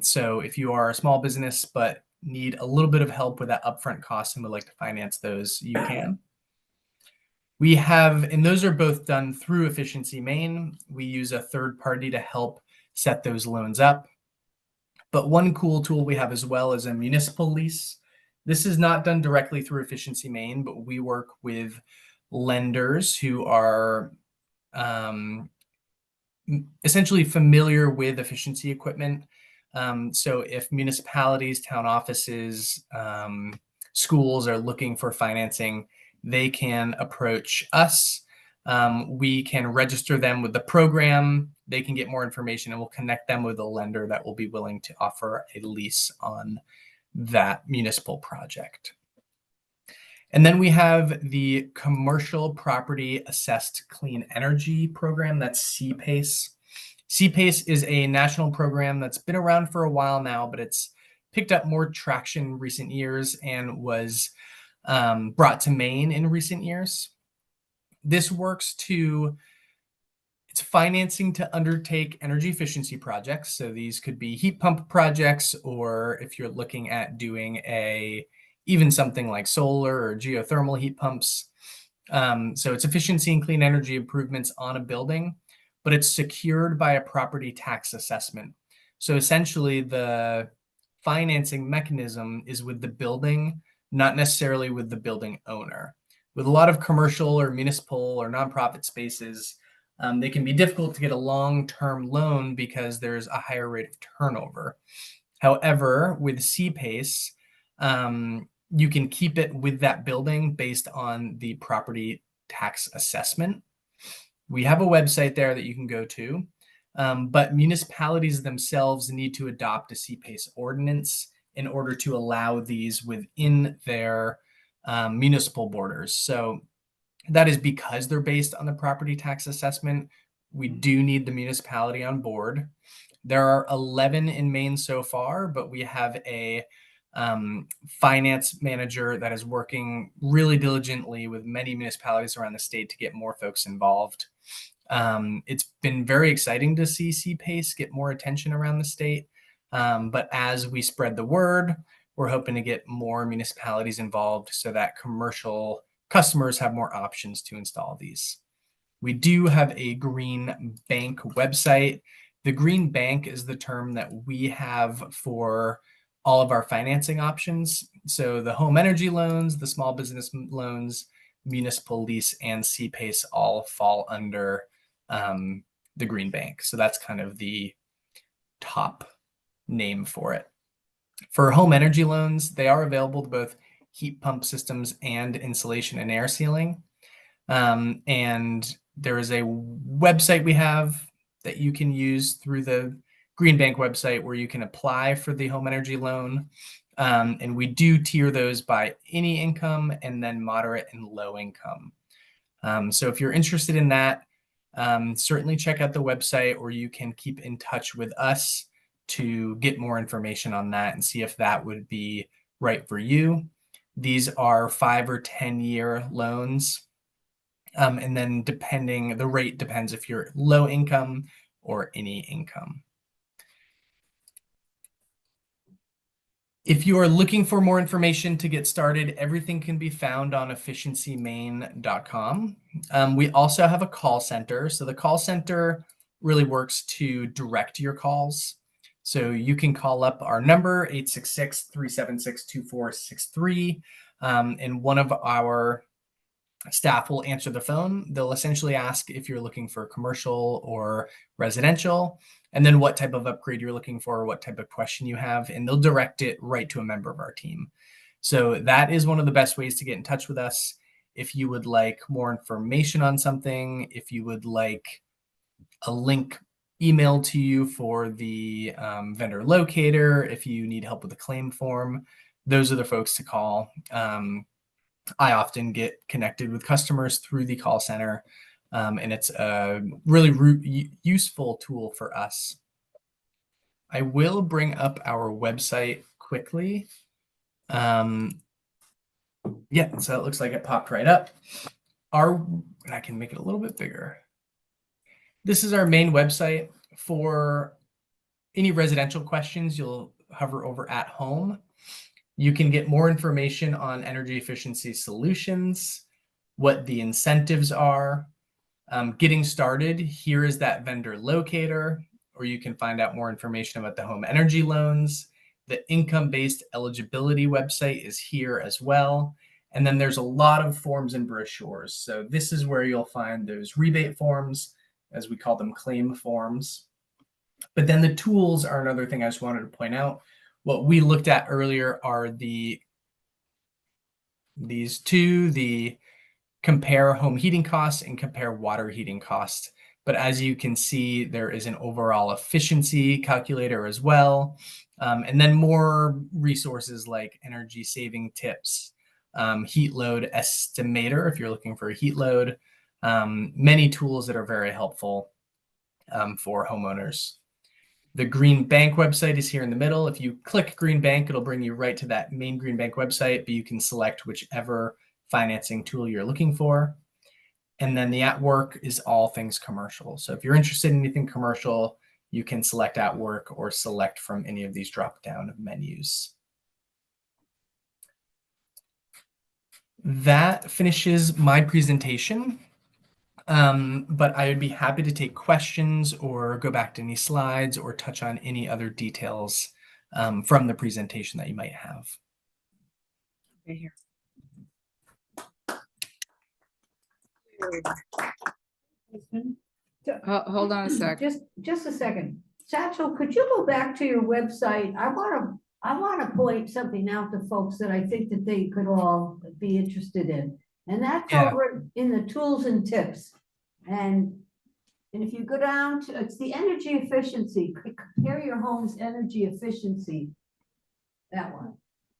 So if you are a small business but need a little bit of help with that upfront cost and would like to finance those, you can. We have, and those are both done through Efficiency Maine. We use a third party to help set those loans up. But one cool tool we have as well is a municipal lease. This is not done directly through Efficiency Maine, but we work with lenders who are essentially familiar with efficiency equipment. So if municipalities, town offices, schools are looking for financing, they can approach us. We can register them with the program. They can get more information, and we'll connect them with a lender that will be willing to offer a lease on that municipal project. And then we have the Commercial Property Assessed Clean Energy Program, that's CPACE. CPACE is a national program that's been around for a while now, but it's picked up more traction in recent years and was brought to Maine in recent years. This works to, it's financing to undertake energy efficiency projects. So these could be heat pump projects, or if you're looking at doing even something like solar or geothermal heat pumps. So it's efficiency and clean energy improvements on a building. but it's secured by a property tax assessment. So essentially the financing mechanism is with the building, not necessarily with the building owner. With a lot of commercial or municipal or nonprofit spaces, they can be difficult to get a long-term loan because there's a higher rate of turnover. However, with CPACE, you can keep it with that building based on the property tax assessment. We have a website there that you can go to, but municipalities themselves need to adopt a CPACE ordinance in order to allow these within their municipal borders. So that is because they're based on the property tax assessment. We do need the municipality on board. There are 11 in Maine so far, but we have a finance manager that is working really diligently with many municipalities around the state to get more folks involved. It's been very exciting to see CPACE get more attention around the state. But as we spread the word, we're hoping to get more municipalities involved so that commercial customers have more options to install these. We do have a green bank website. The green bank is the term that we have for all of our financing options. So the home energy loans, the small business loans, municipal lease, and CPACE all fall under the green bank. So that's kind of the top name for it. For home energy loans, they are available to both heat pump systems and insulation and air sealing. And there is a website we have that you can use through the Green Bank website where you can apply for the home energy loan. And we do tier those by any income and then moderate and low income. So if you're interested in that, certainly check out the website, or you can keep in touch with us to get more information on that and see if that would be right for you. These are 5 or 10-year loans. And then the rate depends if you're low income or any income. If you are looking for more information to get started, everything can be found on efficiencymaine.com. We also have a call center. So the call center really works to direct your calls. So you can call up our number, 866-376-2463, and one of our staff will answer the phone. They'll essentially ask if you're looking for commercial or residential, and then what type of upgrade you're looking for, what type of question you have, and they'll direct it right to a member of our team. So that is one of the best ways to get in touch with us. If you would like more information on something, if you would like a link emailed to you for the vendor locator, if you need help with the claim form, those are the folks to call. I often get connected with customers through the call center, and it's a really useful tool for us. I will bring up our website quickly. Yeah, so it looks like it popped right up. And I can make it a little bit bigger. This is our main website. For any residential questions, you'll hover over at home. You can get more information on energy efficiency solutions, what the incentives are. Getting started, here is that vendor locator, or you can find out more information about the home energy loans. The income-based eligibility website is here as well. And then there's a lot of forms and brochures. So this is where you'll find those rebate forms, as we call them, claim forms. But then the tools are another thing I just wanted to point out. What we looked at earlier are these two, the compare home heating costs and compare water heating costs. But as you can see, there is an overall efficiency calculator as well. And then more resources like energy saving tips, heat load estimator, if you're looking for a heat load, many tools that are very helpful for homeowners. The Green Bank website is here in the middle. If you click Green Bank, it'll bring you right to that main Green Bank website, but you can select whichever financing tool you're looking for. And then the at work is all things commercial. So if you're interested in anything commercial, you can select at work or select from any of these drop-down menus. That finishes my presentation. But I would be happy to take questions or go back to any slides or touch on any other details from the presentation that you might have.
Right here. Hold on a sec.
Just a second. Satchel, could you go back to your website? I want to point something out to folks that I think that they could all be interested in. And that's
Yeah.
over in the tools and tips. And if you go down to, it's the energy efficiency, compare your home's energy efficiency. That one.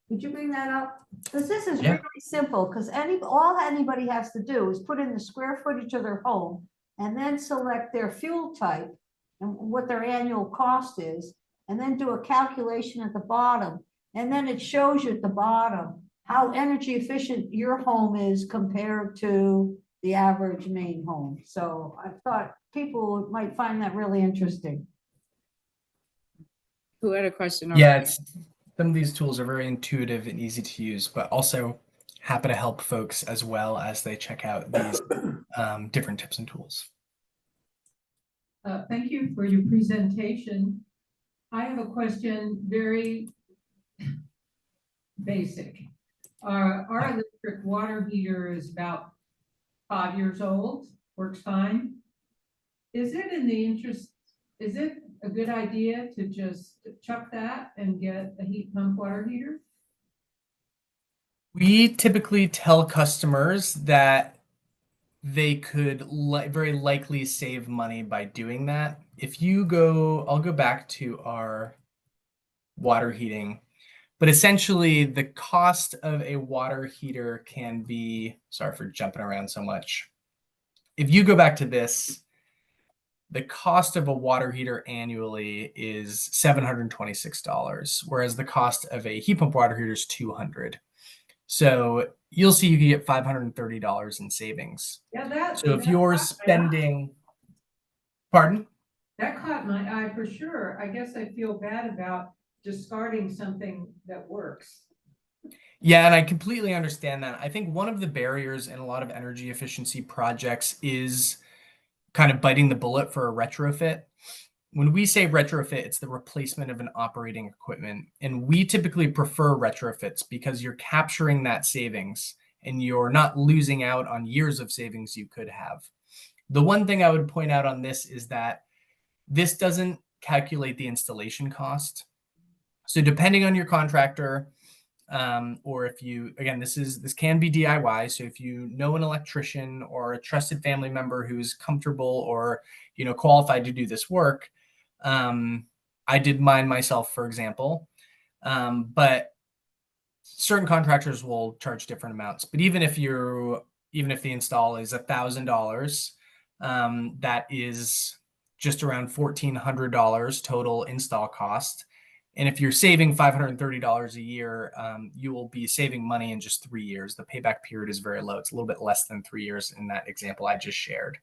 Could you bring that up? Because this is
Yeah.
really simple, because all anybody has to do is put in the square footage of their home and then select their fuel type and what their annual cost is, and then do a calculation at the bottom. And then it shows you at the bottom how energy efficient your home is compared to the average Maine home. So I thought people might find that really interesting.
Who had a question?
Yeah, some of these tools are very intuitive and easy to use, but also happy to help folks as well as they check out these different tips and tools.
Thank you for your presentation. I have a question, very basic. Our electric water heater is about 5 years old, works fine. Is it a good idea to just chuck that and get a heat pump water heater?
We typically tell customers that they could very likely save money by doing that. If you go, I'll go back to our water heating, but essentially the cost of a water heater can be, sorry for jumping around so much. If you go back to this, the cost of a water heater annually is $726, whereas the cost of a heat pump water heater is $200. So you'll see you can get $530 in savings.
Yeah,
so if you're spending, pardon?
That caught my eye for sure. I guess I feel bad about discarding something that works.
Yeah, and I completely understand that. I think one of the barriers in a lot of energy efficiency projects is kind of biting the bullet for a retrofit. When we say retrofit, it's the replacement of an operating equipment. And we typically prefer retrofits because you're capturing that savings and you're not losing out on years of savings you could have. The one thing I would point out on this is that this doesn't calculate the installation cost. So depending on your contractor, or if you, again, this can be DIY. So if you know an electrician or a trusted family member who's comfortable or, qualified to do this work, I did mine myself, for example, but certain contractors will charge different amounts. But even if the install is $1,000, that is just around $1,400 total install cost. And if you're saving $530 a year, you will be saving money in just 3 years. The payback period is very low. It's a little bit less than 3 years in that example I just shared.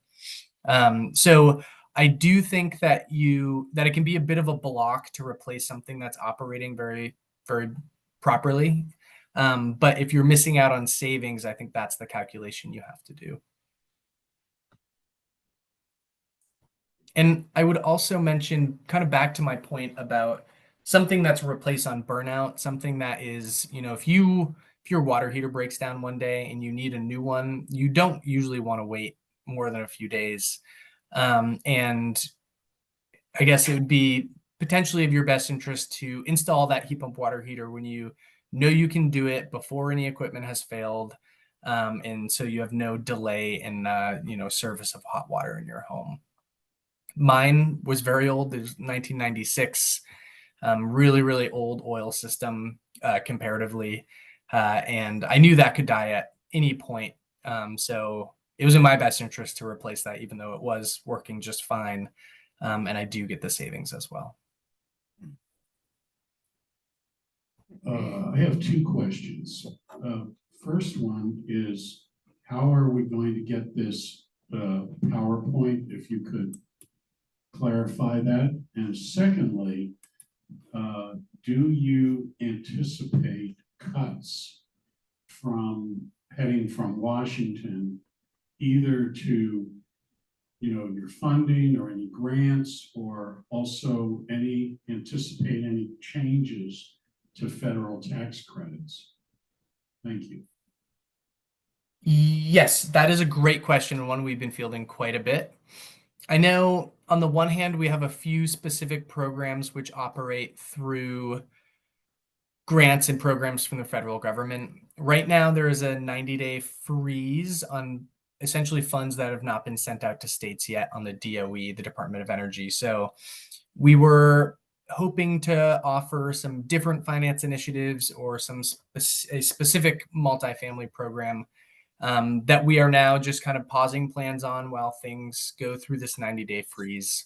So I do think that it can be a bit of a block to replace something that's operating very, very properly. But if you're missing out on savings, I think that's the calculation you have to do. And I would also mention, kind of back to my point about something that's replaced on burnout, something that is, if your water heater breaks down one day and you need a new one, you don't usually want to wait more than a few days. And I guess it would be potentially of your best interest to install that heat pump water heater when you know you can do it before any equipment has failed. And so you have no delay in, service of hot water in your home. Mine was very old. It was 1996, really, really old oil system comparatively. And I knew that could die at any point. So it was in my best interest to replace that, even though it was working just fine. And I do get the savings as well.
I have two questions. First one is, how are we going to get this PowerPoint, if you could clarify that? And secondly, do you anticipate cuts from heading from Washington either to your funding or any grants, or also anticipate any changes to federal tax credits? Thank you.
Yes, that is a great question, and one we've been fielding quite a bit. I know on the one hand, we have a few specific programs which operate through grants and programs from the federal government. Right now, there is a 90-day freeze on essentially funds that have not been sent out to states yet on the DOE, the Department of Energy. So we were hoping to offer some different finance initiatives or a specific multifamily program that we are now just kind of pausing plans on while things go through this 90-day freeze.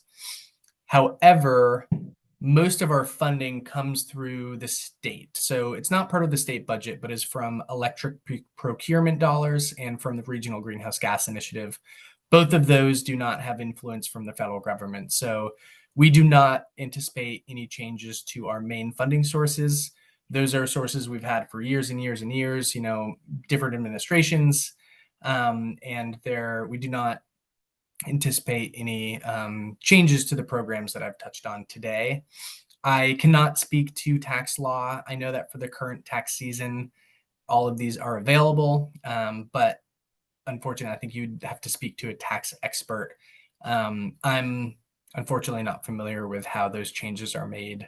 However, most of our funding comes through the state. So it's not part of the state budget, but is from electric procurement dollars and from the Regional Greenhouse Gas Initiative. Both of those do not have influence from the federal government. So we do not anticipate any changes to our main funding sources. Those are sources we've had for years and years and years, different administrations. And we do not anticipate any changes to the programs that I've touched on today. I cannot speak to tax law. I know that for the current tax season, all of these are available, but unfortunately, I think you'd have to speak to a tax expert. I'm unfortunately not familiar with how those changes are made,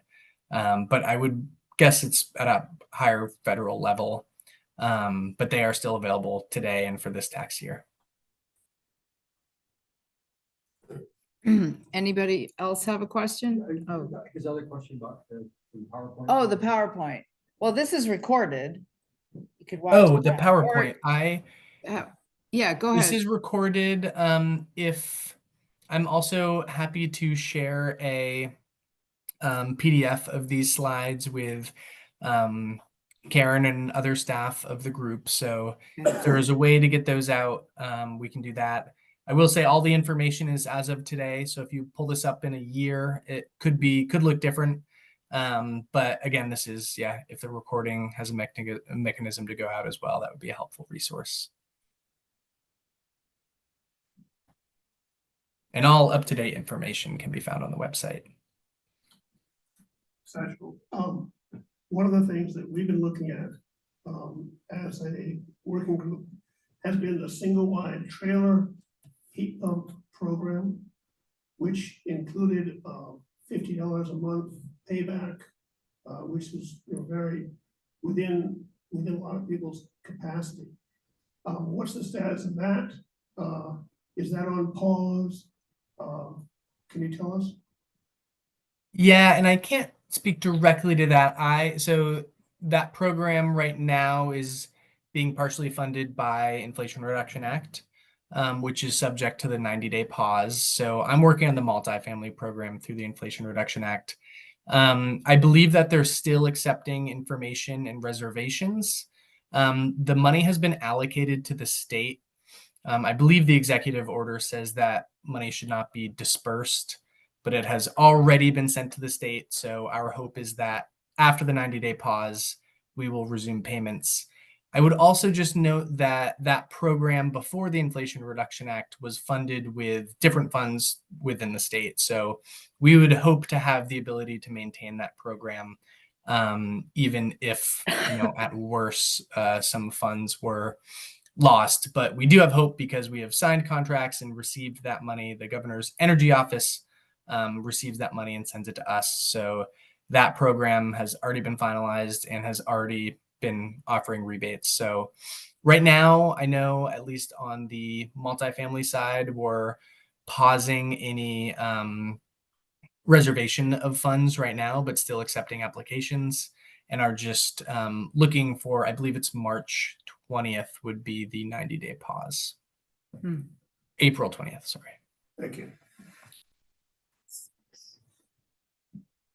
but I would guess it's at a higher federal level, but they are still available today and for this tax year.
Anybody else have a question? Oh,
His other question about the PowerPoint.
oh, the PowerPoint. Well, this is recorded. You could watch.
Oh, the
that.
PowerPoint.
Yeah, go
This
ahead.
is recorded. If I'm also happy to share a PDF of these slides with Karen and other staff of the group. So if there is a way to get those out, we can do that. I will say all the information is as of today. So if you pull this up in a year, it could look different. But again, this is, if the recording has a mechanism to go out as well, that would be a helpful resource. And all up-to-date information can be found on the website.
Satchel, one of the things that we've been looking at as a working group has been the single wide trailer heat pump program, which included $50 a month payback, which is very within a lot of people's capacity. What's the status of that? Is that on pause? Can you tell us?
Yeah, and I can't speak directly to that. So that program right now is being partially funded by Inflation Reduction Act, which is subject to the 90-day pause. So I'm working on the multifamily program through the Inflation Reduction Act. I believe that they're still accepting information and reservations. The money has been allocated to the state. I believe the executive order says that money should not be dispersed, but it has already been sent to the state. So our hope is that after the 90-day pause, we will resume payments. I would also just note that that program before the Inflation Reduction Act was funded with different funds within the state. So we would hope to have the ability to maintain that program, even if, at worst, some funds were lost. But we do have hope because we have signed contracts and received that money. The governor's energy office receives that money and sends it to us. So that program has already been finalized and has already been offering rebates. So right now, I know at least on the multifamily side, we're pausing any reservation of funds right now, but still accepting applications and are just looking for, I believe it's March 20th would be the 90-day pause. April 20th, sorry.
Thank you.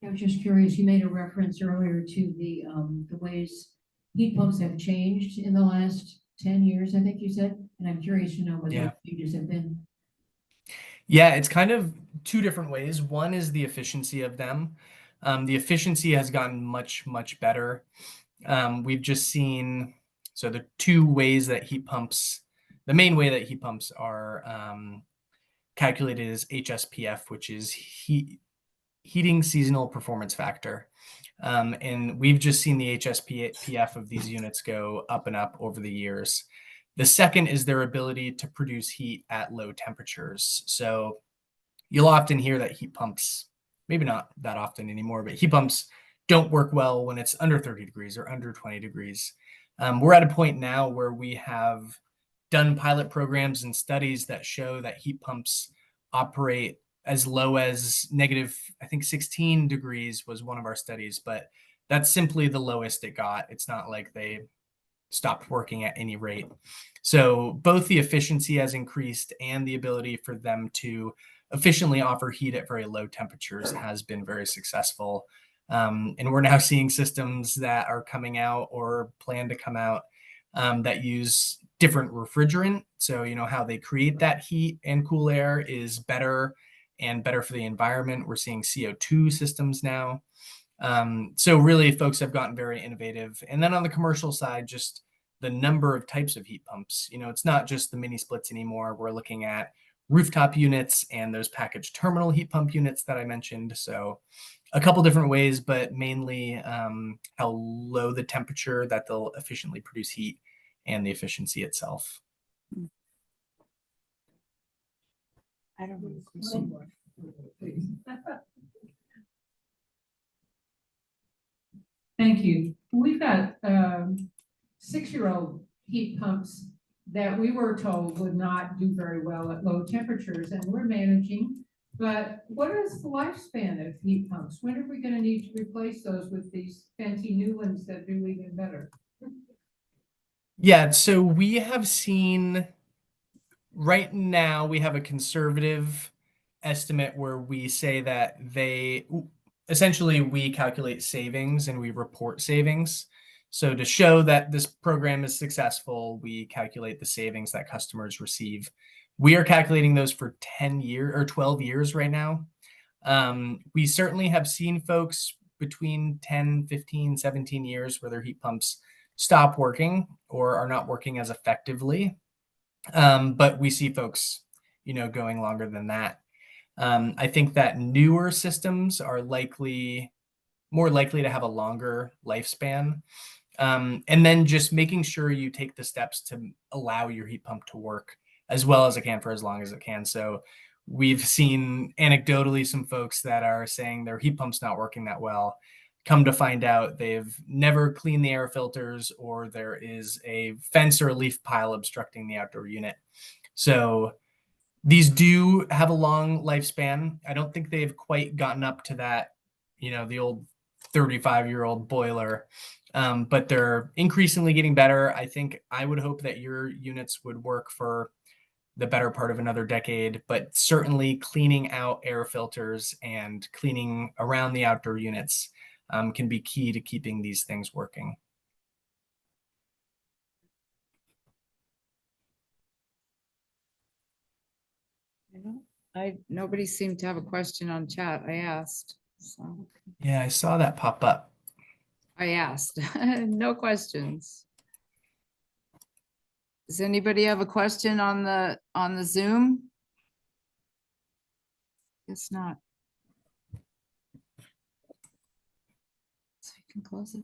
I was just curious, you made a reference earlier to the ways heat pumps have changed in the last 10 years, I think you said, and I'm curious to know what those changes have been.
Yeah, it's kind of two different ways. One is the efficiency of them. The efficiency has gotten much, much better. We've just seen, so the two ways that heat pumps, the main way that heat pumps are calculated as HSPF, which is heating seasonal performance factor. And we've just seen the HSPF of these units go up and up over the years. The second is their ability to produce heat at low temperatures. So you'll often hear that heat pumps, maybe not that often anymore, but heat pumps don't work well when it's under 30 degrees or under 20 degrees. We're at a point now where we have done pilot programs and studies that show that heat pumps operate as low as negative, I think 16 degrees was one of our studies, but that's simply the lowest it got. It's not like they stopped working at any rate. So both the efficiency has increased and the ability for them to efficiently offer heat at very low temperatures has been very successful. And we're now seeing systems that are coming out or plan to come out that use different refrigerant. So, you know, how they create that heat and cool air is better and better for the environment. We're seeing CO2 systems now. So really folks have gotten very innovative. And then on the commercial side, just the number of types of heat pumps, you know, it's not just the mini splits anymore. We're looking at rooftop units and those packaged terminal heat pump units that I mentioned. So a couple different ways, but mainly how low the temperature that they'll efficiently produce heat and the efficiency itself.
I don't have a question.
Thank you. We've got 6-year-old heat pumps that we were told would not do very well at low temperatures, and we're managing. But what is the lifespan of heat pumps? When are we going to need to replace those with these fancy new ones that do even better?
Yeah, so we have seen right now, we have a conservative estimate where we say that essentially we calculate savings and we report savings. So to show that this program is successful, we calculate the savings that customers receive. We are calculating those for 10 years or 12 years right now. We certainly have seen folks between 10, 15, 17 years where their heat pumps stop working or are not working as effectively. But we see folks, you know, going longer than that. I think that newer systems are more likely to have a longer lifespan. And then just making sure you take the steps to allow your heat pump to work as well as it can for as long as it can. So we've seen anecdotally some folks that are saying their heat pump's not working that well. Come to find out they've never cleaned the air filters, or there is a fence or a leaf pile obstructing the outdoor unit. So these do have a long lifespan. I don't think they've quite gotten up to that, you know, the old 35-year-old boiler, but they're increasingly getting better. I think I would hope that your units would work for the better part of another decade, but certainly cleaning out air filters and cleaning around the outdoor units can be key to keeping these things working.
Nobody seemed to have a question on chat. I asked, so
Yeah, I saw that pop up.
I asked. No questions. Does anybody have a question on the Zoom? Guess not. So you can close it.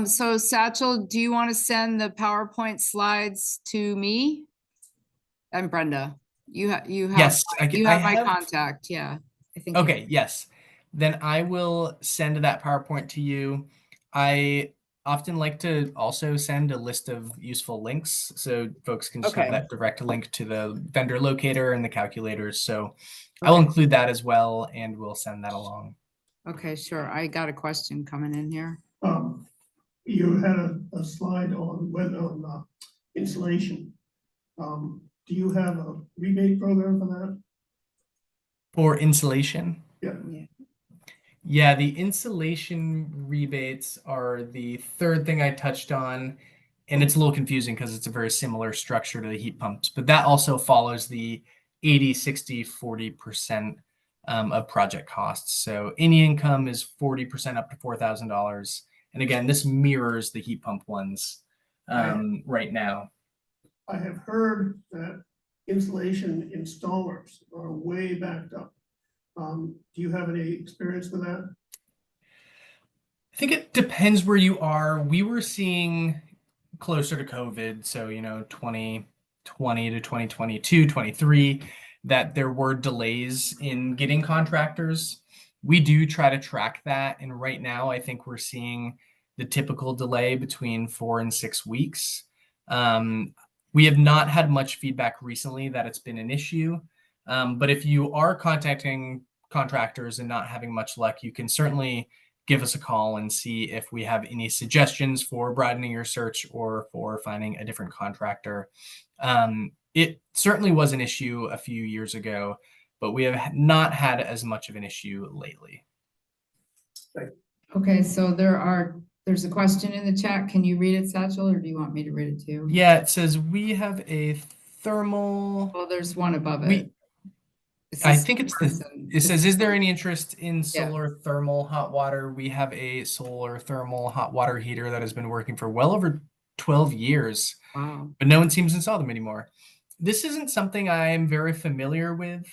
So Satchel, do you want to send the PowerPoint slides to me? And Brenda, you have
Yes,
you have my contact. Yeah, I think.
Okay, yes. Then I will send that PowerPoint to you. I often like to also send a list of useful links so folks can just have that direct link to the vendor locator and the calculators. So I will include that as well, and we'll send that along.
Okay, sure. I got a question coming in here.
You had a slide on insulation. Do you have a rebate program for that?
For insulation?
Yeah.
Yeah, the insulation rebates are the third thing I touched on, and it's a little confusing because it's a very similar structure to the heat pumps, but that also follows the 80, 60, 40% of project costs. So any income is 40% up to $4,000. And again, this mirrors the heat pump ones right now.
I have heard that insulation installers are way backed up. Do you have any experience with that?
I think it depends where you are. We were seeing closer to COVID, so 2020 to 2022, 23, that there were delays in getting contractors. We do try to track that, and right now I think we're seeing the typical delay between 4 and 6 weeks. We have not had much feedback recently that it's been an issue, but if you are contacting contractors and not having much luck, you can certainly give us a call and see if we have any suggestions for broadening your search or for finding a different contractor. It certainly was an issue a few years ago, but we have not had as much of an issue lately.
Okay, so there's a question in the chat. Can you read it, Satchel, or do you want me to read it too?
Yeah, it says we have a thermal.
Well, there's one above
We-
it.
I think it's the,
person.
it says, is there any interest in solar thermal hot water? We have a solar thermal hot water heater that has been working for well over 12 years,
Wow.
but no one seems to install them anymore. This isn't something I am very familiar with.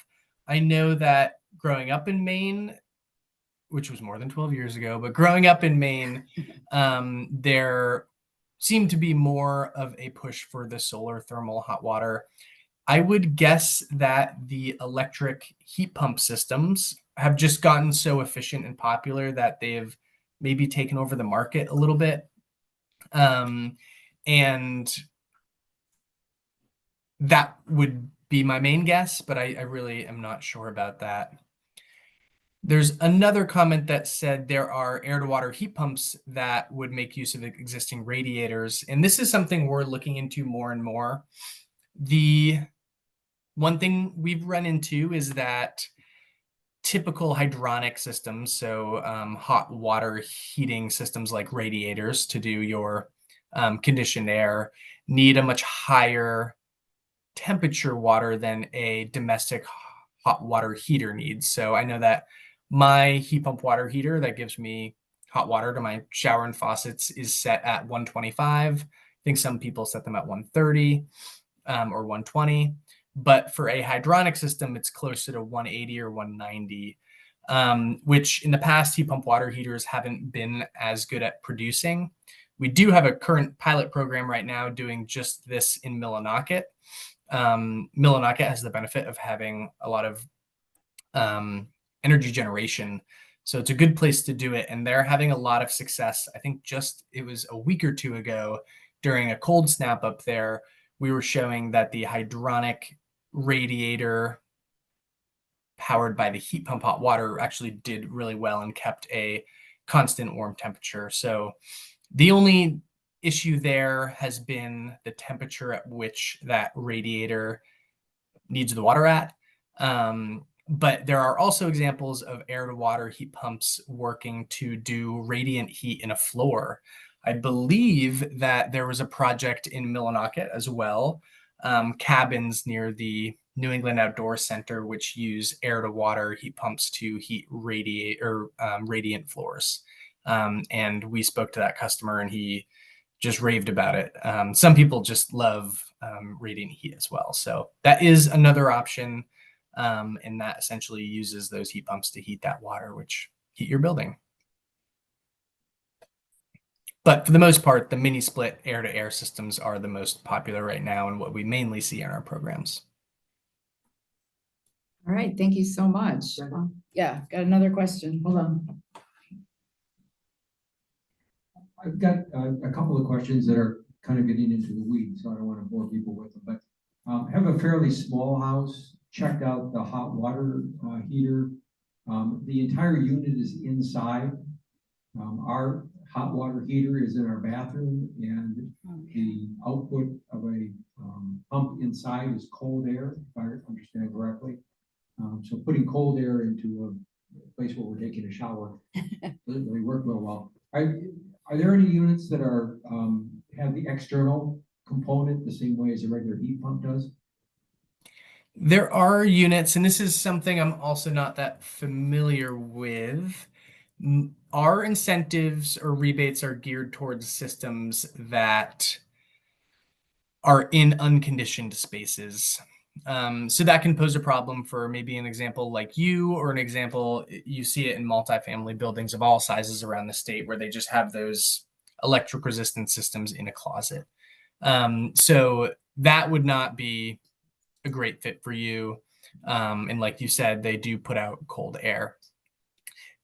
I know that growing up in Maine, which was more than 12 years ago, but growing up in Maine, there seemed to be more of a push for the solar thermal hot water. I would guess that the electric heat pump systems have just gotten so efficient and popular that they've maybe taken over the market a little bit. And that would be my main guess, but I really am not sure about that. There's another comment that said there are air-to-water heat pumps that would make use of existing radiators. And this is something we're looking into more and more. The one thing we've run into is that typical hydronic systems, so hot water heating systems like radiators to do your conditioned air, need a much higher temperature water than a domestic hot water heater needs. So I know that my heat pump water heater that gives me hot water to my shower and faucets is set at 125. I think some people set them at 130 or 120. But for a hydronic system, it's closer to 180 or 190, which in the past, heat pump water heaters haven't been as good at producing. We do have a current pilot program right now doing just this in Millinocket. Millinocket has the benefit of having a lot of energy generation. So it's a good place to do it. And they're having a lot of success. I think it was a week or two ago during a cold snap up there, we were showing that the hydronic radiator powered by the heat pump hot water actually did really well and kept a constant warm temperature. So the only issue there has been the temperature at which that radiator needs the water at. But there are also examples of air-to-water heat pumps working to do radiant heat in a floor. I believe that there was a project in Millinocket as well, cabins near the New England Outdoor Center, which use air-to-water heat pumps to heat radiant floors. And we spoke to that customer, and he just raved about it. Some people just love radiant heat as well. So that is another option. And that essentially uses those heat pumps to heat that water, which heat your building. But for the most part, the mini split air-to-air systems are the most popular right now and what we mainly see in our programs.
All right, thank you so much. Yeah, got another question. Hold on.
I've got a couple of questions that are kind of getting into the weeds, so I don't want to bore people with them, but I have a fairly small house, checked out the hot water heater. The entire unit is inside. Our hot water heater is in our bathroom, and the output of a pump inside is cold air, if I understand correctly. So putting cold air into a place where we're taking a shower doesn't really work real well. Are there any units that are have the external component the same way as a regular heat pump does?
There are units, and this is something I'm also not that familiar with. Our incentives or rebates are geared towards systems that are in unconditioned spaces. So that can pose a problem for maybe an example like you, or an example you see it in multifamily buildings of all sizes around the state where they just have those electric resistant systems in a closet. So that would not be a great fit for you. And like you said, they do put out cold air.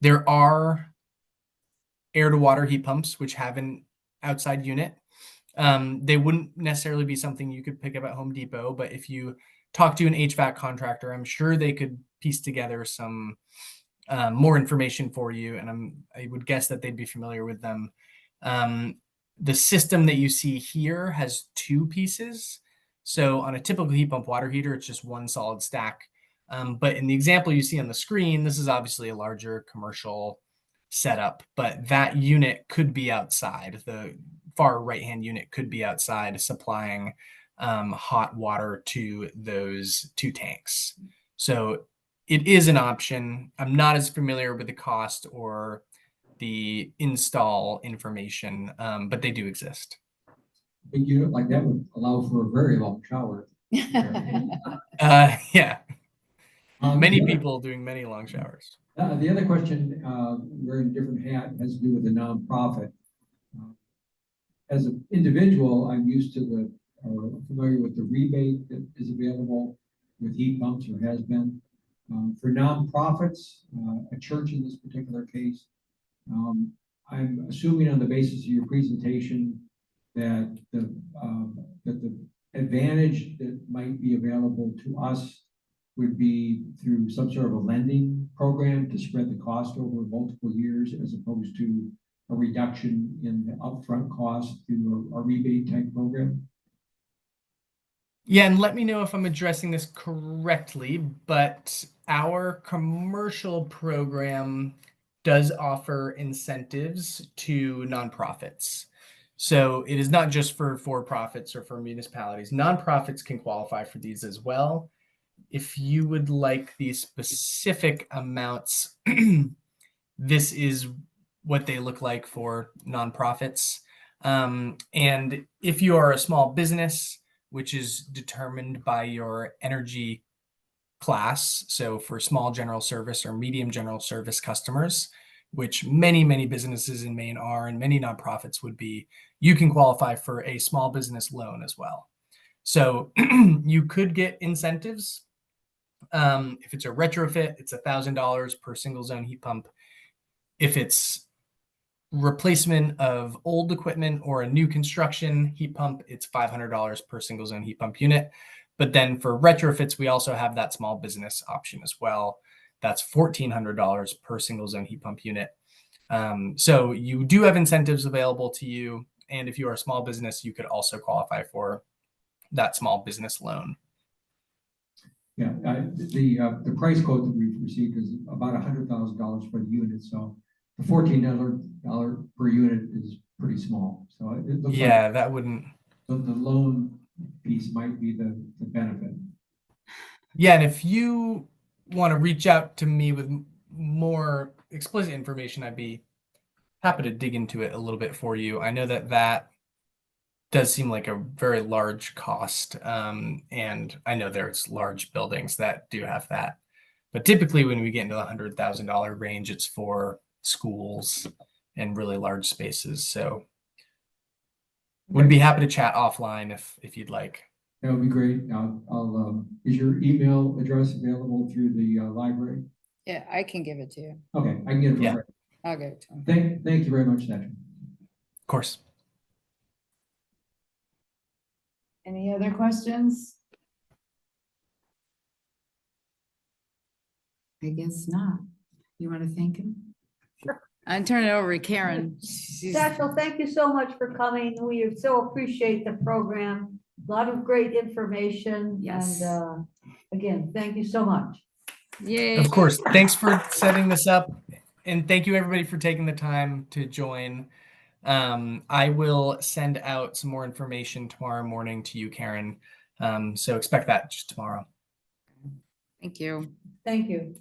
There are air to water heat pumps which have an outside unit. They wouldn't necessarily be something you could pick up at Home Depot, but if you talk to an HVAC contractor, I'm sure they could piece together some more information for you, and I would guess that they'd be familiar with them. The system that you see here has two pieces. So on a typical heat pump water heater, it's just one solid stack. But in the example you see on the screen, this is obviously a larger commercial setup, but that unit could be outside. The far right-hand unit could be outside supplying hot water to those two tanks. So it is an option. I'm not as familiar with the cost or the install information, but they do exist.
Big unit like that would allow for a very long shower.
Yeah, many
the other-
people doing many long showers.
The other question, wearing a different hat, has to do with the nonprofit. As an individual, I'm used to familiar with the rebate that is available with heat pumps, or has been. For nonprofits, a church in this particular case, I'm assuming on the basis of your presentation that the advantage that might be available to us would be through some sort of a lending program to spread the cost over multiple years, as opposed to a reduction in the upfront cost through a rebate type program.
Yeah, and let me know if I'm addressing this correctly, but our commercial program does offer incentives to nonprofits. So it is not just for for-profits or for municipalities. Nonprofits can qualify for these as well. If you would like the specific amounts, this is what they look like for nonprofits. And if you are a small business, which is determined by your energy class, so for small general service or medium general service customers, which many businesses in Maine are, and many nonprofits would be, you can qualify for a small business loan as well. So you could get incentives. If it's a retrofit, it's $1,000 per single zone heat pump. If it's replacement of old equipment or a new construction heat pump, it's $500 per single zone heat pump unit. But then for retrofits, we also have that small business option as well. That's $1,400 per single zone heat pump unit. So you do have incentives available to you. And if you are a small business, you could also qualify for that small business loan.
Yeah, the price quote that we've received is about $100,000 for the unit. So the $1,400 per unit is pretty small. So it looks like
that wouldn't.
the loan piece might be the benefit.
Yeah, and if you want to reach out to me with more explicit information, I'd be happy to dig into it a little bit for you. I know that does seem like a very large cost, and I know there's large buildings that do have that. But typically when we get into the $100,000 range, it's for schools and really large spaces. So would be happy to chat offline if you'd like.
That would be great. Is your email address available through the library?
Yeah, I can give it to you.
Okay, I can get it.
Yeah.
I'll give it to him.
Thank you very much, Satchel.
Of course.
Any other questions? I guess not. You want to thank him?
I turn it over to Karen. She's-
Satchel, thank you so much for coming. We so appreciate the program. A lot of great information.
Yes.
And again, thank you so much.
Yay.
Of course. Thanks for setting this up. And thank you everybody for taking the time to join. I will send out some more information tomorrow morning to you, Karen. So expect that just tomorrow.
Thank you.
Thank you.